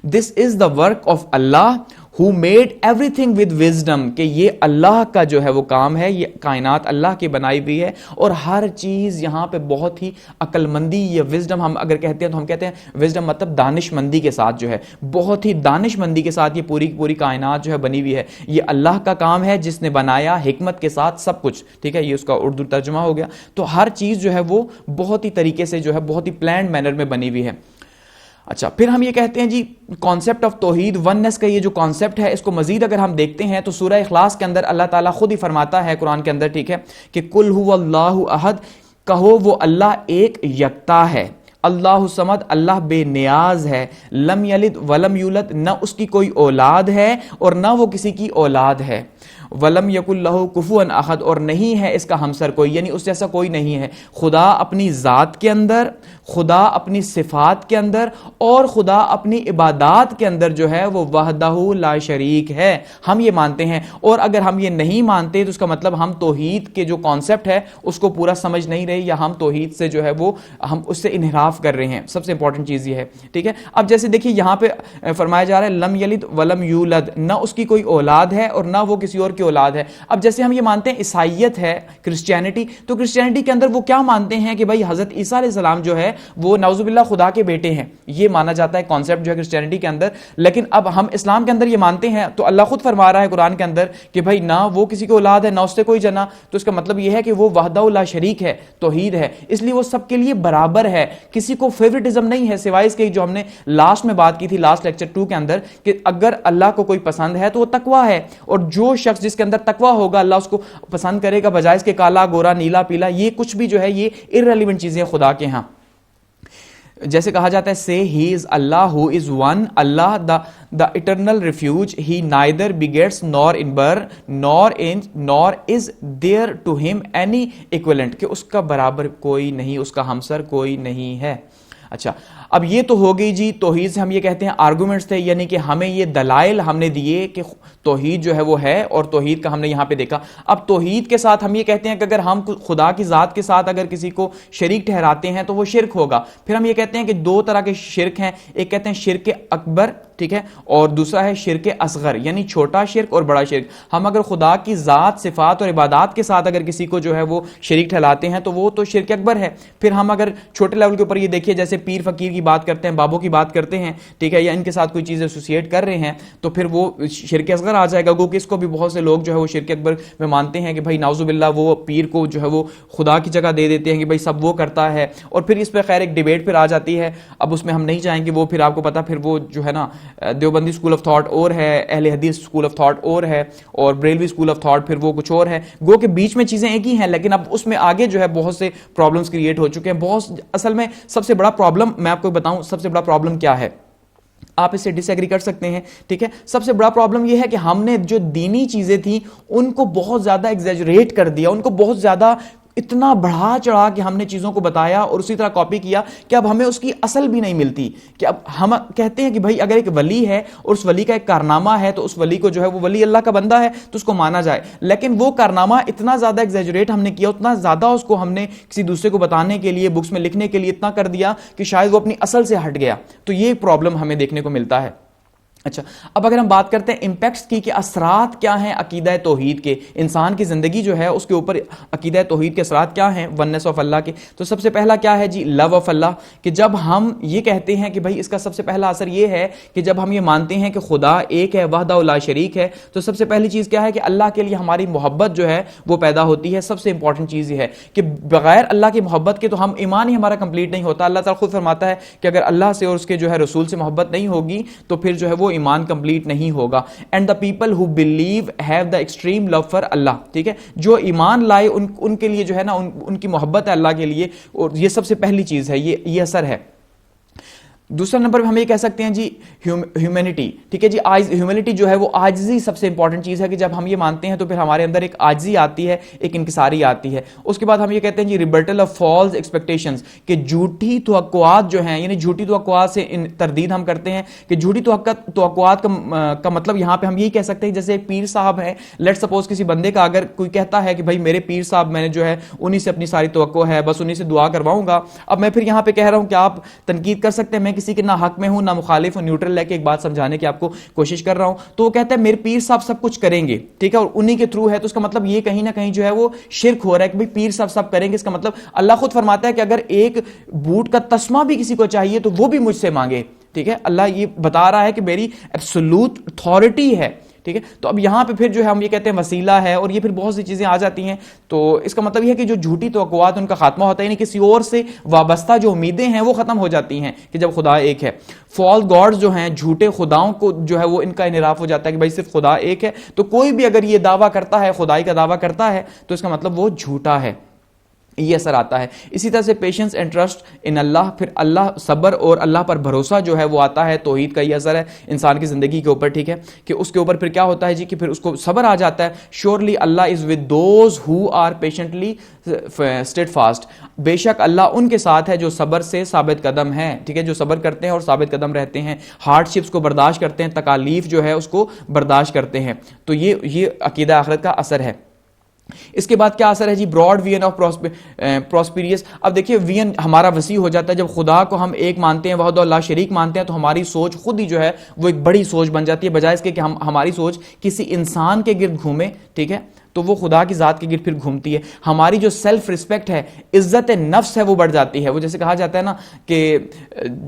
This is the work of Allah who made everything with wisdom، کہ یہ اللہ کا جو ہے وہ کام ہے، یہ کائنات اللہ کی بنائی ہوئی ہے اور ہر چیز یہاں پہ بہت ہی عقل مندی یا وزڈم ہم اگر کہتے ہیں تو ہم کہتے ہیں وزڈم مطلب دانش مندی کے ساتھ جو ہے، بہت ہی دانش مندی کے ساتھ یہ پوری کائنات جو ہے بنی ہوئی ہے. یہ اللہ کا کام ہے جس نے بنایا حکمت کے ساتھ سب کچھ، ٹھیک ہے، یہ اس کا اردو ترجمہ ہو گیا. تو ہر چیز جو ہے وہ بہت ہی طریقے سے جو ہے بہت ہی پلانڈ مینر میں بنی ہوئی ہے. اچھا، پھر ہم یہ کہتے ہیں جی کانسیپٹ آف توحید وننس کا یہ جو کانسیپٹ ہے اس کو مزید اگر ہم دیکھتے ہیں تو سورہ اخلاص کے اندر اللہ تعالیٰ خود ہی فرماتا ہے قرآن کے اندر، ٹھیک ہے، کہ قل هو اللہ احد، کہو وہ اللہ ایک یکتا ہے، اللہ الصمد اللہ بے نیاز ہے، لم یلد ولم یولد نہ اس کی کوئی اولاد ہے اور نہ وہ کسی کی اولاد ہے، ولم یکن لہ کفوا احد اور نہیں ہے اس کا ہمسر کوئی، یعنی اس جیسا کوئی نہیں ہے. خدا اپنی ذات کے اندر، خدا اپنی صفات کے اندر اور خدا اپنی عبادات کے اندر جو ہے وہ وحدہ لا شریک ہے، ہم یہ مانتے ہیں. اور اگر ہم یہ نہیں مانتے تو اس کا مطلب ہم توحید کے جو کانسیپٹ ہے اس کو پورا سمجھ نہیں رہے، یا ہم توحید سے جو ہے وہ ہم اس سے انحراف کر رہے ہیں. سب سے امپورٹنٹ چیز یہ ہے، ٹھیک ہے. اب جیسے دیکھیے یہاں پہ فرمایا جا رہا ہے لم یلد ولم یولد، نہ اس کی کوئی اولاد ہے اور نہ وہ کسی اور کی اولاد ہے. اب جیسے ہم یہ مانتے ہیں عیسائیت ہے، کرسچینٹی، تو کرسچینٹی کے اندر وہ کیا مانتے ہیں کہ بھائی حضرت عیسیٰ علیہ السلام جو ہے وہ نعوذ باللہ خدا کے بیٹے ہیں، یہ مانا جاتا ہے کانسیپٹ جو ہے کرسچینٹی کے اندر. لیکن اب ہم اسلام کے اندر یہ مانتے ہیں تو اللہ خود فرما رہا ہے قرآن کے اندر کہ بھائی نہ وہ کسی کو اولاد ہے نہ اس سے کوئی جنا، تو اس کا مطلب یہ ہے کہ وہ وحدہ لا شریک ہے، توحید ہے، اس لیے وہ سب کے لیے برابر ہے، کسی کو فیورٹزم نہیں ہے، سوائے اس کے جو ہم نے لاسٹ میں بات کی تھی لاسٹ لیکچر 2 کے اندر کہ اگر اللہ کو کوئی پسند ہے تو وہ تقویٰ ہے، اور جو شخص جس کے اندر تقویٰ ہوگا اللہ اس کو پسند کرے گا، بجائے اس کے کالا گورا نیلا پیلا یہ کچھ بھی جو ہے یہ ارریلیونٹ چیزیں خدا کے ہاں. جیسے کہا جاتا ہے say he is Allah who is one Allah the eternal refuge he neither begets nor in birth nor is there to him any equivalent، کہ اس کا برابر کوئی نہیں، اس کا ہمسر کوئی نہیں ہے. اچھا، اب یہ تو ہو گئی جی توحید سے ہم یہ کہتے ہیں آرگومنٹس تھے، یعنی کہ ہمیں یہ دلائل ہم نے دیے کہ توحید جو ہے وہ ہے، اور توحید کا ہم نے یہاں پہ دیکھا. اب توحید کے ساتھ ہم یہ کہتے ہیں کہ اگر ہم خدا کی ذات کے ساتھ اگر کسی کو شریک ٹھہراتے ہیں تو وہ شرک ہوگا. پھر ہم یہ کہتے ہیں کہ دو طرح کے شرک ہیں، ایک کہتے ہیں شرک اکبر، ٹھیک ہے، اور دوسرا ہے شرک اصغر، یعنی چھوٹا شرک اور بڑا شرک. ہم اگر خدا کی ذات، صفات اور عبادات کے ساتھ اگر کسی کو جو ہے وہ شریک ٹھہراتے ہیں تو وہ تو شرک اکبر ہے. پھر ہم اگر چھوٹے لیول کے اوپر یہ دیکھیے جیسے پیر فقیر کی بات کرتے ہیں، بابوں کی بات کرتے ہیں، ٹھیک ہے، یا ان کے ساتھ کوئی چیز ایسوسیٹ کر رہے ہیں تو پھر وہ شرک اصغر آ جائے گا. گو کہ اس کو بھی بہت سے لوگ جو ہے وہ شرک اکبر میں مانتے ہیں کہ بھائی نعوذ باللہ وہ پیر کو جو ہے وہ خدا کی جگہ دے دیتے ہیں کہ بھائی سب وہ کرتا ہے. اور پھر اس پہ خیر ایک ڈیبیٹ پھر آ جاتی ہے، اب اس میں ہم نہیں جائیں گے، وہ پھر آپ کو پتا پھر وہ جو ہے نا دیوبندی اسکول آف تھاٹ اور ہے، اہل حدیث اسکول آف تھاٹ اور ہے، اور بریلوی اسکول آف تھاٹ پھر وہ کچھ اور ہے. گو کہ بیچ میں چیزیں ایک ہی ہیں لیکن اب اس میں آگے جو ہے بہت سے پرابلمس کریٹ ہو چکے ہیں. بہت اصل میں سب سے بڑا پرابلم میں آپ کو بتاؤں، سب سے بڑا پرابلم کیا ہے، آپ اس سے ڈس ایگری کر سکتے ہیں، ٹھیک ہے. سب سے بڑا پرابلم یہ ہے کہ ہم نے جو دینی چیزیں تھیں ان کو بہت زیادہ ایگزیجریٹ کر دیا، ان کو بہت زیادہ اتنا بڑھا چڑھا کہ ہم نے چیزوں کو بتایا اور اسی طرح کاپی کیا کہ اب ہمیں اس کی اصل بھی نہیں ملتی. کہ اب ہم کہتے ہیں کہ بھائی اگر ایک ولی ہے اور اس ولی کا ایک کارنامہ ہے تو اس ولی کو جو ہے وہ ولی اللہ کا بندہ ہے تو اس کو مانا جائے، لیکن وہ کارنامہ اتنا زیادہ ایگزیجریٹ ہم نے کیا، اتنا زیادہ اس کو ہم نے کسی دوسرے کو بتانے کے لیے، بکس میں لکھنے کے لیے اتنا کر دیا کہ شاید وہ اپنی اصل سے ہٹ گیا. تو یہ پرابلم ہمیں دیکھنے کو ملتا ہے. اچھا، اب اگر ہم بات کرتے ہیں امپیکٹس کی کہ اثرات کیا ہیں عقیدہ توحید کے، انسان کی زندگی جو ہے اس کے اوپر عقیدہ توحید کے اثرات کیا ہیں وننس آف اللہ کے، تو سب سے پہلا کیا ہے جی لو آف اللہ. کہ جب ہم یہ کہتے ہیں کہ بھائی اس کا سب سے پہلا اثر یہ ہے کہ جب ہم یہ مانتے ہیں کہ خدا ایک ہے، وحدہ لا شریک ہے، تو سب سے پہلی چیز کیا ہے کہ اللہ کے لیے ہماری محبت جو ہے وہ پیدا ہوتی ہے. سب سے امپورٹنٹ چیز یہ ہے کہ بغیر اللہ کی محبت کے تو ہم ایمان ہی ہمارا کمپلیٹ نہیں ہوتا. اللہ تعالیٰ خود فرماتا ہے کہ اگر اللہ سے اور اس کے جو ہے رسول سے محبت نہیں ہوگی تو پھر جو ہے وہ ایمان کمپلیٹ نہیں ہوگا. And the people who believe have the extreme love for Allah. ٹھیک ہے, جو ایمان لائے ان کے لیے جو ہے نا ان کی محبت ہے اللہ کے لیے, اور یہ سب سے پہلی چیز ہے, یہ اثر ہے. دوسرا نمبر پہ ہم یہ کہہ سکتے ہیں جی ہیومینٹی. ٹھیک ہے جی, ہیومینٹی جو ہے وہ عاجزی سب سے امپورٹنٹ چیز ہے, کہ جب ہم یہ مانتے ہیں تو پھر ہمارے اندر ایک عاجزی آتی ہے, ایک انکساری آتی ہے. اس کے بعد ہم یہ کہتے ہیں جی ریبرٹل آف فالس ایکسپیکٹیشنز, کہ جھوٹی توقعات جو ہیں, یعنی جھوٹی توقعات سے تردید ہم کرتے ہیں, کہ جھوٹی توقعات کا مطلب یہاں پہ ہم یہی کہہ سکتے ہیں جیسے ایک پیر صاحب ہے, لیٹ سپوز کسی بندے کا اگر کوئی کہتا ہے کہ بھائی میرے پیر صاحب میں نے جو ہے انہی سے اپنی ساری توقع ہے, بس انہی سے دعا کرواؤں گا. اب میں پھر یہاں پہ کہہ رہا ہوں کہ آپ تنقید کر سکتے ہیں, میں کسی کے نہ حق میں ہوں نہ مخالف ہوں, نیوٹرل لے کے ایک بات سمجھانے کی آپ کو کوشش کر رہا ہوں. تو وہ کہتا ہے میرے پیر صاحب سب کچھ کریں گے, ٹھیک ہے, اور انہی کے تھرو ہے, تو اس کا مطلب یہ کہیں نہ کہیں جو ہے وہ شرک ہو رہا ہے کہ بھائی پیر صاحب سب کریں گے. اس کا مطلب اللہ خود فرماتا ہے کہ اگر ایک بوٹ کا تسمہ بھی کسی کو چاہیے تو وہ بھی مجھ سے مانگے. ٹھیک ہے, اللہ یہ بتا رہا ہے کہ میری ایبسولوٹ اتھارٹی ہے. ٹھیک ہے, تو اب یہاں پہ پھر جو ہے ہم یہ کہتے ہیں وسیلہ ہے, اور یہ پھر بہت سی چیزیں آ جاتی ہیں. تو اس کا مطلب یہ ہے کہ جو جھوٹی توقعات ان کا خاتمہ ہوتا ہے, یعنی کسی اور سے وابستہ جو امیدیں ہیں وہ ختم ہو جاتی ہیں کہ جب خدا ایک ہے. فالس گاڈز جو ہیں, جھوٹے خداؤں کو جو ہے وہ ان کا انحراف ہو جاتا ہے کہ بھائی صرف خدا ایک ہے, تو کوئی بھی اگر یہ دعویٰ کرتا ہے, خدائی کا دعویٰ کرتا ہے, تو اس کا مطلب وہ جھوٹا ہے. یہ اثر آتا ہے. اسی طرح سے پیشنس اینڈ ٹرسٹ ان اللہ, پھر اللہ صبر اور اللہ پر بھروسہ جو ہے وہ آتا ہے. توحید کا یہ اثر ہے انسان کی زندگی کے اوپر. ٹھیک ہے, کہ اس کے اوپر پھر کیا ہوتا ہے جی, کہ پھر اس کو صبر آ جاتا ہے. Surely Allah is with those who are patiently steadfast, بے شک اللہ ان کے ساتھ ہے جو صبر سے ثابت قدم ہیں. ٹھیک ہے, جو صبر کرتے ہیں اور ثابت قدم رہتے ہیں, ہارڈ شپس کو برداشت کرتے ہیں, تکالیف جو ہے اس کو برداشت کرتے ہیں. تو یہ عقیدہ آخرت کا اثر ہے. اس کے بعد کیا اثر ہے جی, براڈ ویژن آف پراسپیریس. اب دیکھیے ویژن ہمارا وسیع ہو جاتا ہے جب خدا کو ہم ایک مانتے ہیں, وحدہ لا شریک مانتے ہیں, تو ہماری سوچ خود ہی جو ہے وہ ایک بڑی سوچ بن جاتی ہے, بجائے اس کے کہ ہماری سوچ کسی انسان کے گرد گھومے. ٹھیک ہے, تو وہ خدا کی ذات کے گرد پھر گھومتی ہے. ہماری جو سیلف رسپیکٹ ہے, عزت نفس ہے, وہ بڑھ جاتی ہے. وہ جیسے کہا جاتا ہے نا کہ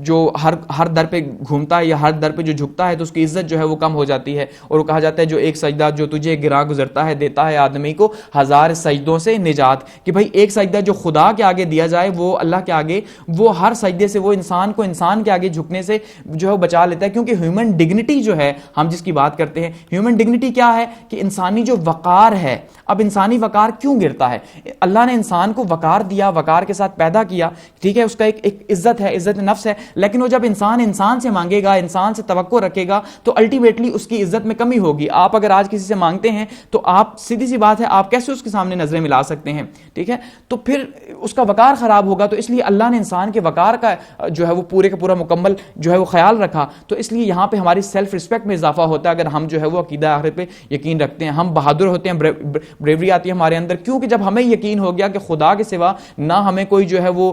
جو ہر در پہ گھومتا ہے یا ہر در پہ جو جھکتا ہے تو اس کی عزت جو ہے وہ کم ہو جاتی ہے. اور وہ کہا جاتا ہے جو ایک سجدہ جو تجھے گراں گزرتا ہے دیتا ہے آدمی کو 1000 سجدوں سے نجات. کہ بھائی ایک سجدہ جو خدا کے آگے دیا جائے, وہ اللہ کے آگے, وہ ہر سجدے سے وہ انسان کو انسان کے آگے جھکنے سے جو ہے وہ بچا لیتا ہے. کیونکہ ہیومن ڈگنیٹی جو ہے ہم جس کی بات کرتے ہیں, ہیومن ڈگنیٹی کیا ہے کہ انسانی جو وقار ہے. اب انسانی وقار کیوں گرتا ہے؟ اللہ نے انسان کو وقار دیا, وقار کے ساتھ پیدا کیا. ٹھیک ہے, اس کا ایک عزت ہے, عزت نفس ہے. لیکن وہ جب انسان سے مانگے گا, انسان سے توقع رکھے گا, تو الٹیمیٹلی اس کی عزت میں کمی ہوگی. آپ اگر آج کسی سے مانگتے ہیں تو آپ سیدھی سی بات ہے, آپ کیسے اس کے سامنے نظریں ملا سکتے ہیں؟ ٹھیک ہے, تو پھر اس کا وقار خراب ہوگا. تو اس لیے اللہ نے انسان کے وقار کا جو ہے وہ پورے کا پورا مکمل جو ہے وہ خیال رکھا. تو اس لیے یہاں پہ ہماری سیلف رسپیکٹ میں اضافہ ہوتا ہے اگر ہم جو ہے وہ عقیدہ آخرت پہ یقین رکھتے ہیں. ہم بہادر ہوتے ہیں, بریوری آتی ہے ہمارے اندر, کیونکہ جب ہمیں یقین ہو گیا کہ خدا کے سوا نہ ہمیں کوئی جو ہے وہ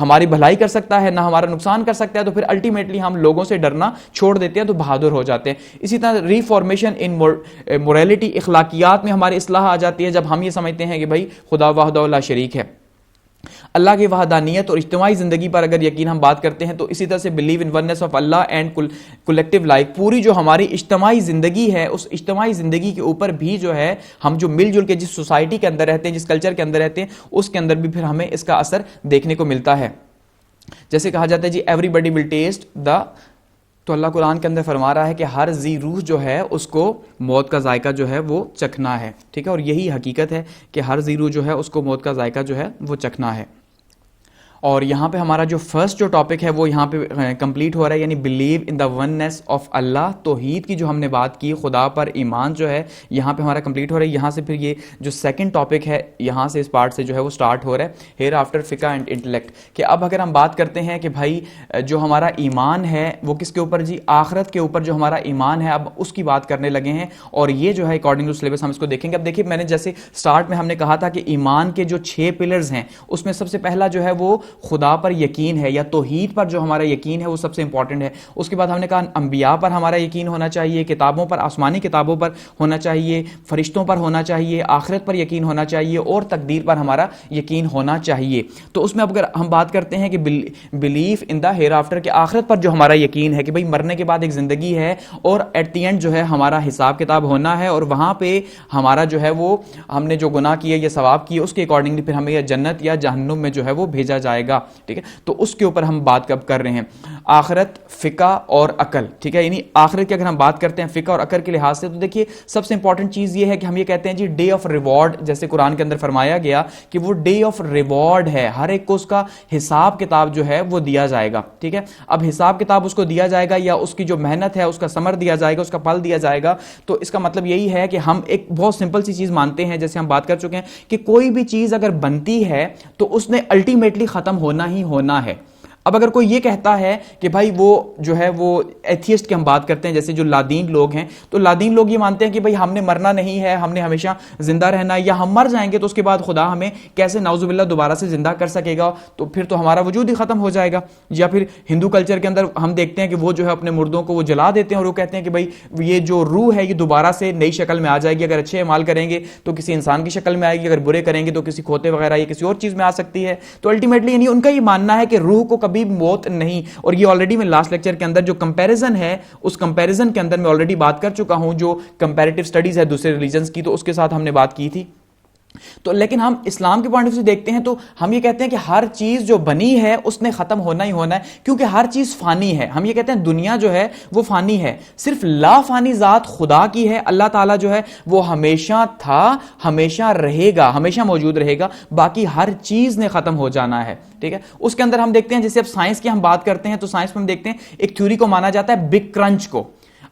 ہماری بھلائی کر سکتا ہے, نہ ہمارا نقصان کر سکتا ہے, تو پھر الٹیمیٹلی ہم لوگوں سے ڈرنا چھوڑ دیتے ہیں, تو بہادر ہو جاتے ہیں. اسی طرح ریفارمیشن ان موریلٹی, اخلاقیات میں ہماری اصلاح آ جاتی ہے جب ہم یہ سمجھتے ہیں کہ بھائی خدا وحدہ لا شریک ہے. اللہ کی وحدانیت اور اجتماعی زندگی پر اگر یقین ہم بات کرتے ہیں, تو اسی طرح سے blue in oneness of Allah and collective life, پوری جو ہماری اجتماعی زندگی ہے, اس اجتماعی زندگی کے اوپر بھی جو ہے ہم جو مل جل کے جس سوسائٹی کے اندر رہتے ہیں, جس کلچر کے اندر رہتے ہیں, اس کے اندر بھی پھر ہمیں اس کا اثر دیکھنے کو ملتا ہے. جیسے کہا جاتا ہے جی every body will test the, تو اللہ قرآن کے اندر فرما رہا ہے کہ ہر ذی روح جو ہے اس کو موت کا ذائقہ جو ہے وہ چکھنا ہے. ٹھیک ہے, اور یہی حقیقت ہے کہ ہر ذی روح جو ہے اس کو موت کا ذائقہ جو ہے وہ چکھنا ہے. اور یہاں پہ ہمارا جو فرسٹ جو ٹاپک ہے وہ یہاں پہ کمپلیٹ ہو رہا ہے, یعنی believe in the oneness of Allah. توحید کی جو ہم نے بات کی, خدا پر ایمان جو ہے یہاں پہ ہمارا کمپلیٹ ہو رہا ہے. یہاں سے پھر یہ جو سیکنڈ ٹاپک ہے, یہاں سے اس پارٹ سے جو ہے وہ سٹارٹ ہو رہا ہے, ہیئر آفٹر فقہ اینڈ انٹلیکٹ. کہ اب اگر ہم بات کرتے ہیں کہ بھائی جو ہمارا ایمان ہے وہ کس کے اوپر جی, آخرت کے اوپر جو ہمارا ایمان ہے, اب اس کی بات کرنے لگے ہیں. اور یہ جو ہے اکارڈنگ ٹو سلیبس ہم اس کو دیکھیں گے. اب دیکھیے میں نے جیسے سٹارٹ میں ہم نے کہا تھا کہ ایمان کے جو 6 پلرز ہیں, اس میں سب سے پہلا جو ہے وہ خدا پر یقین ہے, یا توحید پر جو ہمارا یقین ہے وہ سب سے امپورٹنٹ ہے. اس کے بعد ہم نے کہا انبیاء پر ہمارا یقین ہونا چاہیے, کتابوں پر, آسمانی کتابوں پر ہونا چاہیے, فرشتوں پر ہونا چاہیے, آخرت پر یقین ہونا چاہیے, اور تقدیر پر ہمارا یقین ہونا چاہیے. تو اس میں اگر ہم بات کرتے ہیں کہ belief in the hereafter, کہ آخرت پر جو ہمارا یقین ہے کہ بھئی مرنے کے بعد ایک زندگی ہے, اور ایٹ دی اینڈ جو ہے ہمارا حساب کتاب ہونا ہے, اور وہاں پہ ہمارا جو ہے وہ ہم نے جو گناہ کیے یا ثواب کیے اس کے اکارڈنگلی پھر ہمیں یا جنت یا جہنم میں جو ہے وہ بھیجا جائے جائے گا. ٹھیک ہے, تو اس کے اوپر ہم بات کب کر رہے ہیں. آخرت, فقہ اور عقل. ٹھیک ہے, یعنی آخرت کی اگر ہم بات کرتے ہیں فقہ اور عقل کے لحاظ سے, تو دیکھیے سب سے امپورٹنٹ چیز یہ ہے کہ ہم یہ کہتے ہیں جی ڈے آف ریوارڈ, جیسے قرآن کے اندر فرمایا گیا کہ وہ ڈے آف ریوارڈ ہے, ہر ایک کو اس کا حساب کتاب جو ہے وہ دیا جائے گا. ٹھیک ہے, اب حساب کتاب اس کو دیا جائے گا یا اس کی جو محنت ہے اس کا ثمر دیا جائے گا, اس کا پھل دیا جائے گا. تو اس کا مطلب یہی ہے کہ ہم ایک بہت سمپل سی چیز مانتے ہیں, جیسے ہم بات کر چکے ہیں کہ کوئی بھی چیز اگر بنتی ہے تو اس نے الٹیمیٹلی ختم ہونا ہی ہونا ہے. اب اگر کوئی یہ کہتا ہے کہ بھائی وہ جو ہے وہ ایتھیسٹ کی ہم بات کرتے ہیں, جیسے جو لادین لوگ ہیں, تو لادین لوگ یہ مانتے ہیں کہ بھائی ہم نے مرنا نہیں ہے, ہم نے ہمیشہ زندہ رہنا ہے, یا ہم مر جائیں گے تو اس کے بعد خدا ہمیں کیسے نعوذ باللہ دوبارہ سے زندہ کر سکے گا, تو پھر تو ہمارا وجود ہی ختم ہو جائے گا. یا پھر ہندو کلچر کے اندر ہم دیکھتے ہیں کہ وہ جو ہے اپنے مردوں کو وہ جلا دیتے ہیں اور وہ کہتے ہیں کہ بھائی یہ جو روح ہے یہ دوبارہ سے نئی شکل میں آ جائے گی, اگر اچھے اعمال کریں گے تو کسی انسان کی شکل میں آئے گی, اگر برے کریں گے تو کسی کھوتے وغیرہ یا کسی اور چیز میں آ سکتی ہے. تو الٹیمیٹلی یعنی ان کا یہ ماننا ہے کہ روح کو کبھی موت نہیں. اور یہ آلریڈی میں لاسٹ لیکچر کے اندر جو کمپیریزن ہے اس کمپیریزن کے اندر میں آلریڈی بات کر چکا ہوں, جو کمپیریٹیو سٹڈیز ہے دوسرے ریلیجنز کی, تو اس کے ساتھ ہم نے بات کی تھی. تو لیکن ہم اسلام کے پوائنٹ آف ویو سے دیکھتے ہیں تو ہم یہ کہتے ہیں کہ ہر چیز جو بنی ہے اس نے ختم ہونا ہی ہونا ہے, کیونکہ ہر چیز فانی ہے. ہم یہ کہتے ہیں دنیا جو ہے وہ فانی ہے, صرف لا فانی ذات خدا کی ہے. اللہ تعالیٰ جو ہے وہ ہمیشہ تھا, ہمیشہ رہے گا, ہمیشہ موجود رہے گا, باقی ہر چیز نے ختم ہو جانا ہے. ٹھیک ہے, اس کے اندر ہم دیکھتے ہیں جیسے اب سائنس کی ہم بات کرتے ہیں تو سائنس میں ہم دیکھتے ہیں ایک تھیوری کو مانا جاتا ہے بگ کرنچ کو.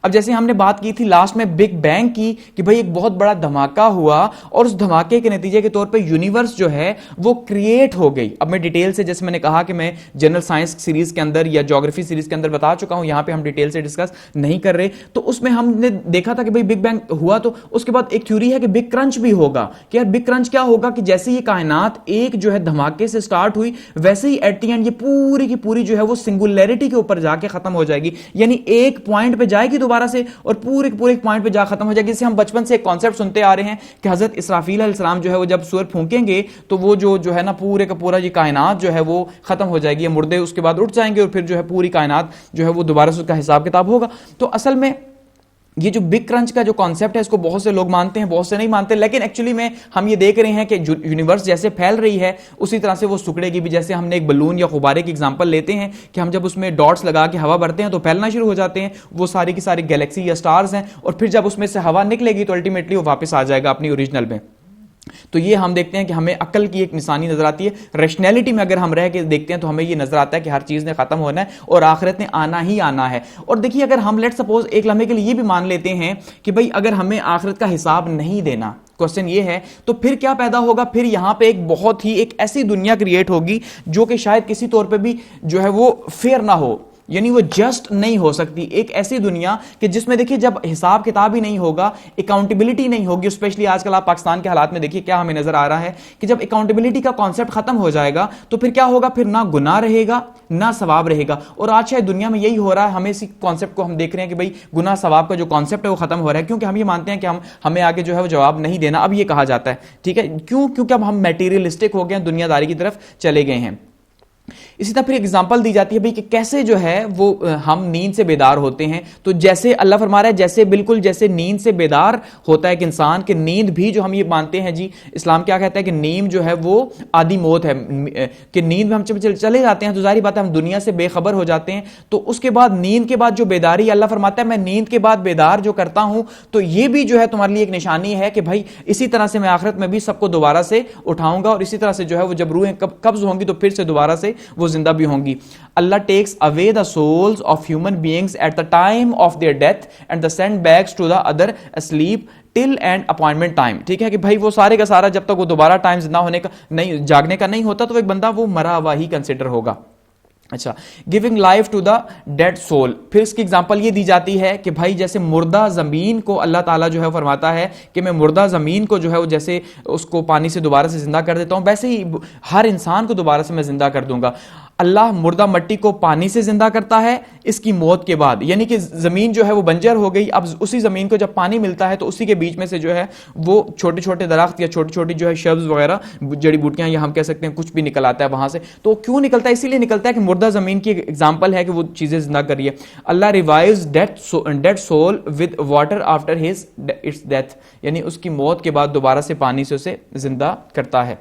اب جیسے ہم نے بات کی تھی لاسٹ میں بگ بینگ کی کہ بھئی ایک بہت بڑا دھماکہ ہوا اور اس دھماکے کے نتیجے کے طور پہ یونیورس جو ہے وہ کریٹ ہو گئی. اب میں ڈیٹیل سے, جیسے میں نے کہا کہ میں جنرل سائنس سیریز کے اندر یا جیوگرافی سیریز کے اندر بتا چکا ہوں, یہاں پہ ہم ڈیٹیل سے ڈسکس نہیں کر رہے. تو اس میں ہم نے دیکھا تھا کہ بھئی بگ بینگ ہوا تو اس کے بعد ایک تھیوری ہے کہ بگ کرنچ بھی ہوگا, کہ یار بگ کرنچ کیا ہوگا کہ جیسے یہ کائنات ایک جو ہے دھماکے سے سٹارٹ ہوئی ویسے ہی ایٹ دی اینڈ یہ پوری کی پوری جو ہے وہ سنگولیرٹی کے اوپر جا کے ختم ہو جائے گی, یعنی ایک پوائنٹ پہ جائے گی دوبارہ سے اور پورے ایک پوائنٹ پہ جا ختم ہو جائے گی. جسے ہم بچپن سے ایک کانسیپٹ سنتے آ رہے ہیں کہ حضرت اسرافیل علیہ السلام جو ہے وہ جب سور پھونکیں گے تو وہ جو ہے نا پورے کا پورا یہ کائنات جو ہے وہ ختم ہو جائے گی, مردے اس کے بعد اٹھ جائیں گے اور پھر جو ہے پوری کائنات جو ہے وہ دوبارہ سے اس کا حساب کتاب ہوگا. تو اصل میں یہ جو بگ کرنچ کا جو کانسیپٹ ہے اس کو بہت سے لوگ مانتے ہیں, بہت سے نہیں مانتے, لیکن ایکچولی میں ہم یہ دیکھ رہے ہیں کہ یونیورس جیسے پھیل رہی ہے اسی طرح سے وہ سکڑے گی بھی. جیسے ہم نے ایک بلون یا غبارے کی ایگزامپل لیتے ہیں کہ ہم جب اس میں ڈاٹس لگا کے ہوا بھرتے ہیں تو پھیلنا شروع ہو جاتے ہیں, وہ ساری کی ساری گیلیکسی یا سٹارز ہیں, اور پھر جب اس میں سے ہوا نکلے گی تو الٹیمیٹلی وہ واپس آ جائے گا اپنی اوریجنل میں. تو یہ ہم دیکھتے ہیں کہ ہمیں عقل کی ایک نشانی نظر آتی ہے. ریشنلٹی میں اگر ہم رہ کے دیکھتے ہیں تو ہمیں یہ نظر آتا ہے کہ ہر چیز نے ختم ہونا ہے اور آخرت نے آنا ہی آنا ہے. اور دیکھیے اگر ہم لیٹ سپوز ایک لمحے کے لیے یہ بھی مان لیتے ہیں کہ بھئی اگر ہمیں آخرت کا حساب نہیں دینا, کوسچن یہ ہے, تو پھر کیا پیدا ہوگا, پھر یہاں پہ ایک بہت ہی ایک ایسی دنیا کریٹ ہوگی جو کہ شاید کسی طور پہ بھی جو ہے وہ فیئر نہ ہو, یعنی وہ جسٹ نہیں ہو سکتی. ایک ایسی دنیا کہ جس میں دیکھیے جب حساب کتاب ہی نہیں ہوگا, اکاؤنٹیبلٹی نہیں ہوگی, اسپیشلی آج کل آپ پاکستان کے حالات میں دیکھیے کیا ہمیں نظر آ رہا ہے کہ جب اکاؤنٹیبلٹی کا کانسیپٹ ختم ہو جائے گا تو پھر کیا ہوگا, پھر نہ گناہ رہے گا نہ ثواب رہے گا. اور آج شاید دنیا میں یہی ہو رہا ہے, ہمیں اسی کانسیپٹ کو ہم دیکھ رہے ہیں کہ بھئی گناہ ثواب کا جو کانسیپٹ ہے وہ ختم ہو رہا ہے, کیونکہ ہم یہ مانتے ہیں کہ ہمیں آگے جو ہے وہ جواب نہیں دینا. اب یہ کہا جاتا ہے, ٹھیک ہے, کیونکہ اب ہم میٹیریلسٹک ہو گئے ہیں, دنیا داری کی طرف چلے گئے ہیں. اسی طرح پھر ایگزامپل دی جاتی ہے بھئی کہ کیسے جو ہے وہ ہم نیند سے بیدار ہوتے ہیں. تو جیسے اللہ فرما رہا ہے جیسے بالکل جیسے نیند سے بیدار ہوتا ہے کہ انسان کہ نیند بھی جو ہم یہ مانتے ہیں جی اسلام کیا کہتا ہے کہ نیند جو ہے وہ آدھی موت ہے, کہ نیند میں ہم چلے جاتے ہیں تو ظاہری بات ہے ہم دنیا سے بے خبر ہو جاتے ہیں. تو اس کے بعد نیند کے بعد جو بیداری, اللہ فرماتا ہے میں نیند کے بعد بیدار جو کرتا ہوں تو یہ بھی جو ہے تمہارے لیے ایک نشانی ہے کہ بھائی اسی طرح سے میں آخرت میں بھی سب کو دوبارہ سے اٹھاؤں گا, اور اسی طرح سے جو ہے وہ جب روحیں قبض ہوں گی تو پھر سے دوبارہ سے وہ زندہ بھی ہوں گی. Allah takes away the souls of human beings at the time of their death and the send backs to the other asleep till end appointment time. ٹھیک ہے کہ بھائی وہ سارے کا سارا جب تک وہ دوبارہ ٹائم زندہ ہونے کا نہیں, جاگنے کا نہیں ہوتا تو ایک بندہ وہ مرا ہوا ہی کنسیڈر ہوگا. اچھا, giving life to the dead soul. پھر اس کی ایگزامپل یہ دی جاتی ہے کہ بھائی جیسے مردہ زمین کو اللہ تعالیٰ جو ہے فرماتا ہے کہ میں مردہ زمین کو جو ہے وہ جیسے اس کو پانی سے دوبارہ سے زندہ کر دیتا ہوں, ویسے ہی ہر انسان کو دوبارہ سے میں زندہ کر دوں گا. اللہ مردہ مٹی کو پانی سے زندہ کرتا ہے اس کی موت کے بعد, یعنی کہ زمین جو ہے وہ بنجر ہو گئی, اب اسی زمین کو جب پانی ملتا ہے تو اسی کے بیچ میں سے جو ہے وہ چھوٹے چھوٹے درخت یا چھوٹی چھوٹی جو ہے شربز وغیرہ جڑی بوٹیاں یا ہم کہہ سکتے ہیں کچھ بھی نکل آتا ہے وہاں سے. تو کیوں نکلتا ہے, اسی لیے نکلتا ہے کہ مردہ زمین کی ایگزامپل ہے کہ وہ چیزیں زندہ کر رہی ہے. Allah revives dead soul with water after its death, یعنی اس کی موت کے بعد دوبارہ سے پانی سے اسے زندہ کرتا ہے.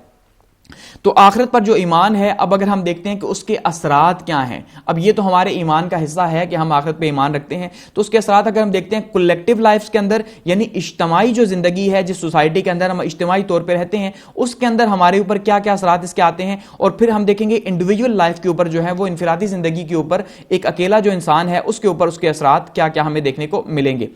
تو آخرت پر جو ایمان ہے، اب اگر ہم دیکھتے ہیں کہ اس کے اثرات کیا ہیں، اب یہ تو ہمارے ایمان کا حصہ ہے کہ ہم آخرت پہ ایمان رکھتے ہیں، تو اس کے اثرات اگر ہم دیکھتے ہیں کولیکٹیو لائفز کے اندر، یعنی اجتماعی جو زندگی ہے، جس سوسائٹی کے اندر ہم اجتماعی طور پہ رہتے ہیں، اس کے اندر ہمارے اوپر کیا کیا اثرات اس کے آتے ہیں، اور پھر ہم دیکھیں گے انڈیویجول لائف کے اوپر جو ہے وہ انفرادی زندگی کے اوپر، ایک اکیلا جو انسان ہے اس کے اوپر اس کے اثرات کیا کیا ہمیں دیکھنے کو ملیں گے۔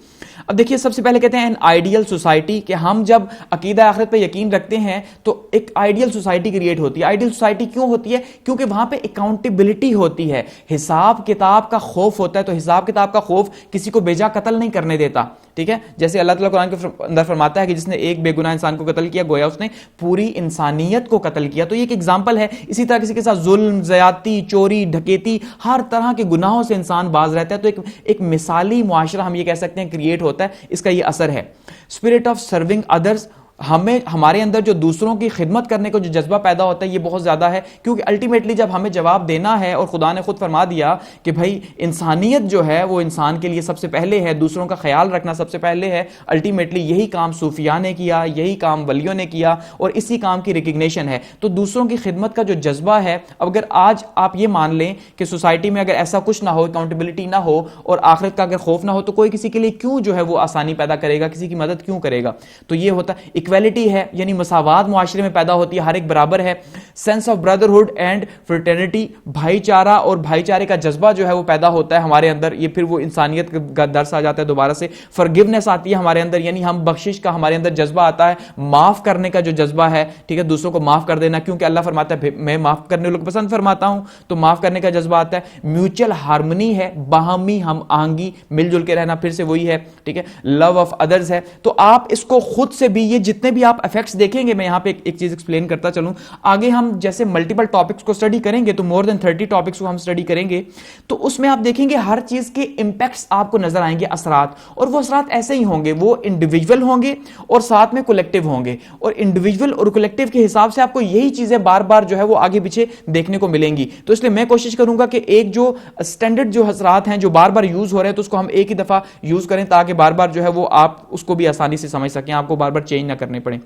اب دیکھیے سب سے پہلے کہتے ہیں آئیڈیل سوسائٹی، کہ ہم جب عقیدہ آخرت پہ یقین رکھتے ہیں تو ایک آئیڈیل سوسائٹی کریٹ ہوتی ہے۔ آئیڈیل سوسائٹی کیوں ہوتی ہے؟ کیونکہ وہاں پہ اکاؤنٹیبلٹی ہوتی ہے، حساب کتاب کا خوف ہوتا ہے، تو حساب کتاب کا خوف کسی کو بیجا قتل نہیں کرنے دیتا، ٹھیک ہے؟ جیسے اللہ تعالیٰ قرآن کے اندر فرماتا ہے کہ جس نے ایک بے گناہ انسان کو قتل کیا گویا اس نے پوری انسانیت کو قتل کیا، تو یہ ایک ایگزامپل ہے۔ اسی طرح کسی کے ساتھ ظلم، زیادتی، چوری، ڈکیتی، ہر طرح کے گناہوں سے انسان باز رہتا ہے، تو ایک مثالی معاشرہ ہم یہ کہہ سکتے ہیں کریٹ ہوتا ہے، اس کا یہ اثر ہے۔ اسپرٹ آف سرونگ ادرس، ہمارے اندر جو دوسروں کی خدمت کرنے کو جو جذبہ پیدا ہوتا ہے یہ بہت زیادہ ہے، کیونکہ الٹیمیٹلی جب ہمیں جواب دینا ہے، اور خدا نے خود فرما دیا کہ بھائی انسانیت جو ہے وہ انسان کے لیے سب سے پہلے ہے، دوسروں کا خیال رکھنا سب سے پہلے ہے، الٹیمیٹلی یہی کام صوفیاء نے کیا، یہی کام ولیوں نے کیا، اور اسی کام کی ریکگنیشن ہے۔ تو دوسروں کی خدمت کا جو جذبہ ہے، اب اگر آج آپ یہ مان لیں کہ سوسائٹی میں اگر ایسا کچھ نہ ہو، اکاؤنٹیبلٹی نہ ہو، اور آخرت کا اگر خوف نہ ہو، تو کوئی کسی کے لیے کیوں جو ہے وہ آسانی پیدا کرے گا، کسی کی مدد کیوں کرے گا؟ تو یہ ہوتا ہے ایکویلٹی ہے، یعنی مساوات معاشرے میں پیدا ہوتی ہے، ہر ایک برابر ہے۔ Sense of brotherhood and fraternity, بھائی چارہ اور بھائی چارے کا جذبہ جو ہے وہ پیدا ہوتا ہے ہمارے اندر، یہ پھر وہ انسانیت کا درس آ جاتا ہے دوبارہ سے۔ فرگیونیس آتی ہے ہمارے اندر، یعنی ہم بخشش کا ہمارے اندر جذبہ آتا ہے، معاف کرنے کا جو جذبہ ہے، ٹھیک ہے، دوسروں کو معاف کر دینا، کیونکہ اللہ فرماتا ہے میں معاف کرنے والوں کو پسند فرماتا ہوں، تو معاف کرنے کا جذبہ آتا ہے۔ میوچل ہارمنی ہے، باہمی ہم آہنگی، مل جل کے رہنا، پھر سے وہی ہے، ٹھیک ہے۔ لو آف ادرز ہے، تو آپ اس کو خود سے بھی، یہ جتنے بھی آپ افیکٹس دیکھیں گے، میں یہاں پہ ایک چیز ایکسپلین کرتا چلوں، آگے ہم جیسے ملٹیپل ٹاپکس کو اسٹڈی کریں گے، تو مور دین 30 ٹاپکس کو ہم اسٹڈی کریں گے، تو اس میں آپ دیکھیں گے ہر چیز کے امپیکٹس آپ کو نظر آئیں گے، اثرات، اور وہ اثرات ایسے ہی ہوں گے، وہ انڈیویجول ہوں گے اور ساتھ میں کولیکٹیو ہوں گے، اور انڈیویجول اور کولیکٹیو کے حساب سے آپ کو یہی چیزیں بار بار جو ہے وہ آگے پیچھے دیکھنے کو ملیں گی۔ تو اس لیے میں کوشش کروں گا کہ ایک جو اسٹینڈرڈ جو اثرات ہیں جو بار بار یوز ہو رہے ہیں، تو اس کو ہم ایک ہی دفعہ یوز کریں، تاکہ بار بار جو ہے وہ آپ اس کو بھی آسانی سے سمجھ سکیں، آپ کو بار بار چینج نہ کرنے پڑیں۔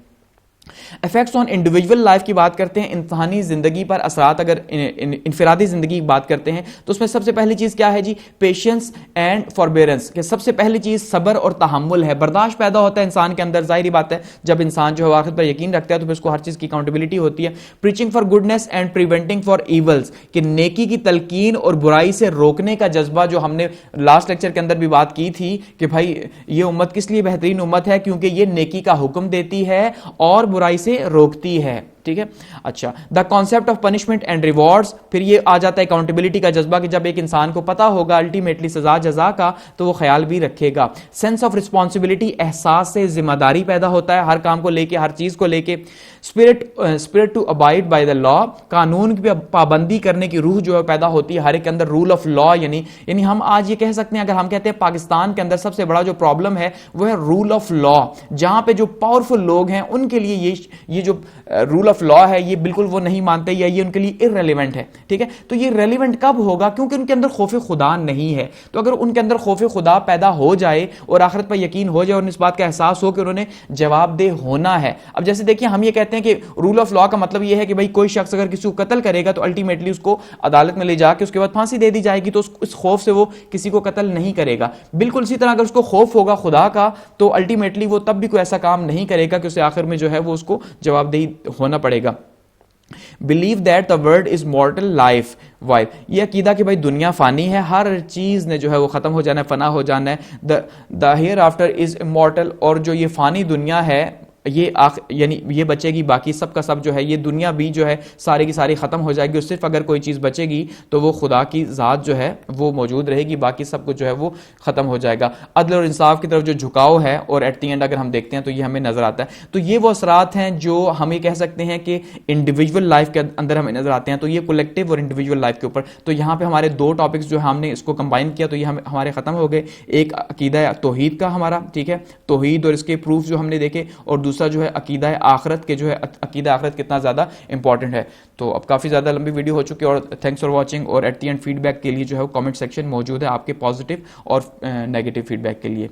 افیکٹس آن انڈیویجول لائف کی بات کرتے ہیں، انسانی زندگی پر اثرات، اگر انفرادی زندگی کی بات کرتے ہیں تو اس میں سب سے پہلی چیز کیا ہے جی؟ پیشنس اینڈ فوربیرنس، کہ سب سے پہلی چیز صبر اور تحمل ہے، برداشت پیدا ہوتا ہے انسان کے اندر۔ ظاہری بات ہے جب انسان جو ہے آخرت پر یقین رکھتا ہے تو پھر اس کو ہر چیز کی اکاؤنٹیبلٹی ہوتی ہے۔ Preaching for goodness and preventing for evils, کہ نیکی کی تلقین اور برائی سے روکنے کا جذبہ، جو ہم نے لاسٹ لیکچر کے اندر بھی بات کی تھی کہ بھائی یہ امت کس لیے بہترین امت ہے؟ کیونکہ یہ نیکی کا حکم دیتی ہے اور برائی سے روکتی ہے، ٹھیک ہے۔ اچھا، the concept of punishment and rewards, پھر یہ آ جاتا ہے اکاؤنٹیبلٹی کا جذبہ، کہ جب ایک انسان کو پتا ہوگا الٹیمیٹلی سزا جزا کا تو وہ خیال بھی رکھے گا۔ سینس آف رسپانسبلٹی، احساس سے ذمہ داری پیدا ہوتا ہے ہر کام کو لے کے، ہر چیز کو لے کے۔ Spirit to abide by the law, قانون کی پابندی کرنے کی روح جو ہے پیدا ہوتی ہے ہر ایک کے اندر۔ رول آف لا، یعنی ہم آج یہ کہہ سکتے ہیں، اگر ہم کہتے ہیں پاکستان کے اندر سب سے بڑا جو پرابلم ہے وہ ہے رول آف لا، جہاں پہ جو پاورفل لوگ ہیں ان کے لیے یہ جو رول آف لا ہے یہ بالکل وہ نہیں مانتے، یا یہ ان کے لیے irrelevant ہے، ٹھیک ہے۔ تو یہ ریلیونٹ کب ہوگا؟ کیونکہ ان کے اندر خوف خدا نہیں ہے۔ تو اگر ان کے اندر خوف خدا پیدا ہو جائے اور آخرت پر یقین ہو جائے اور اس بات کا احساس ہو کہ انہوں نے جواب دہ ہونا ہے۔ اب جیسے دیکھیں، ہم یہ کہتے ہیں کہ رول آف لا کا مطلب یہ ہے کہ بھائی کوئی شخص اگر کسی کو قتل کرے گا تو الٹیمیٹلی اس کو عدالت میں لے جا کے اس کے بعد پھانسی دے دی جائے گی، تو اس خوف سے وہ کسی کو قتل نہیں کرے گا۔ بالکل اسی طرح اگر اس کو خوف ہوگا خدا کا تو الٹیمیٹلی وہ تب بھی کوئی ایسا کام نہیں کرے گا کہ اسے آخر میں جو ہے وہ اس کو جواب دہی ہونا پڑے گا۔ Believe that the world is mortal life. Why؟ یہ عقیدہ کہ بھائی دنیا فانی ہے، ہر چیز نے جو ہے وہ ختم ہو جانا ہے، فنا ہو جانا ہے۔ The hereafter is immortal، اور جو یہ فانی دنیا ہے یعنی یہ بچے گی، باقی سب کا سب جو ہے یہ دنیا بھی جو ہے ساری کی ساری ختم ہو جائے گی، اور صرف اگر کوئی چیز بچے گی تو وہ خدا کی ذات جو ہے وہ موجود رہے گی، باقی سب کچھ جو ہے وہ ختم ہو جائے گا۔ عدل اور انصاف کی طرف جو جھکاؤ ہے، اور ایٹ دی اینڈ اگر ہم دیکھتے ہیں تو یہ ہمیں نظر آتا ہے۔ تو یہ وہ اثرات ہیں جو ہم یہ کہہ سکتے ہیں کہ انڈیویجول لائف کے اندر ہمیں نظر آتے ہیں۔ تو یہ کولیکٹیو اور انڈیویجول لائف کے اوپر، تو یہاں پہ ہمارے دو ٹاپکس جو ہم نے اس کو کمبائن کیا تو یہ ہمارے ختم ہو گئے۔ ایک عقیدہ توحید کا ہمارا، ٹھیک ہے، توحید اور اس کے پروف جو ہم نے دیکھے، اور دوسرا جو ہے عقیدہ آخرت کے جو ہے عقیدہ آخرت کتنا زیادہ امپورٹنٹ ہے۔ تو اب کافی زیادہ لمبی ویڈیو ہو چکی ہے، اور تھینکس فار واچنگ، اور at the end feedback کے لیے جو ہے کامنٹ سیکشن موجود ہے آپ کے پازیٹیو اور نیگیٹو فیڈ بیک کے لیے۔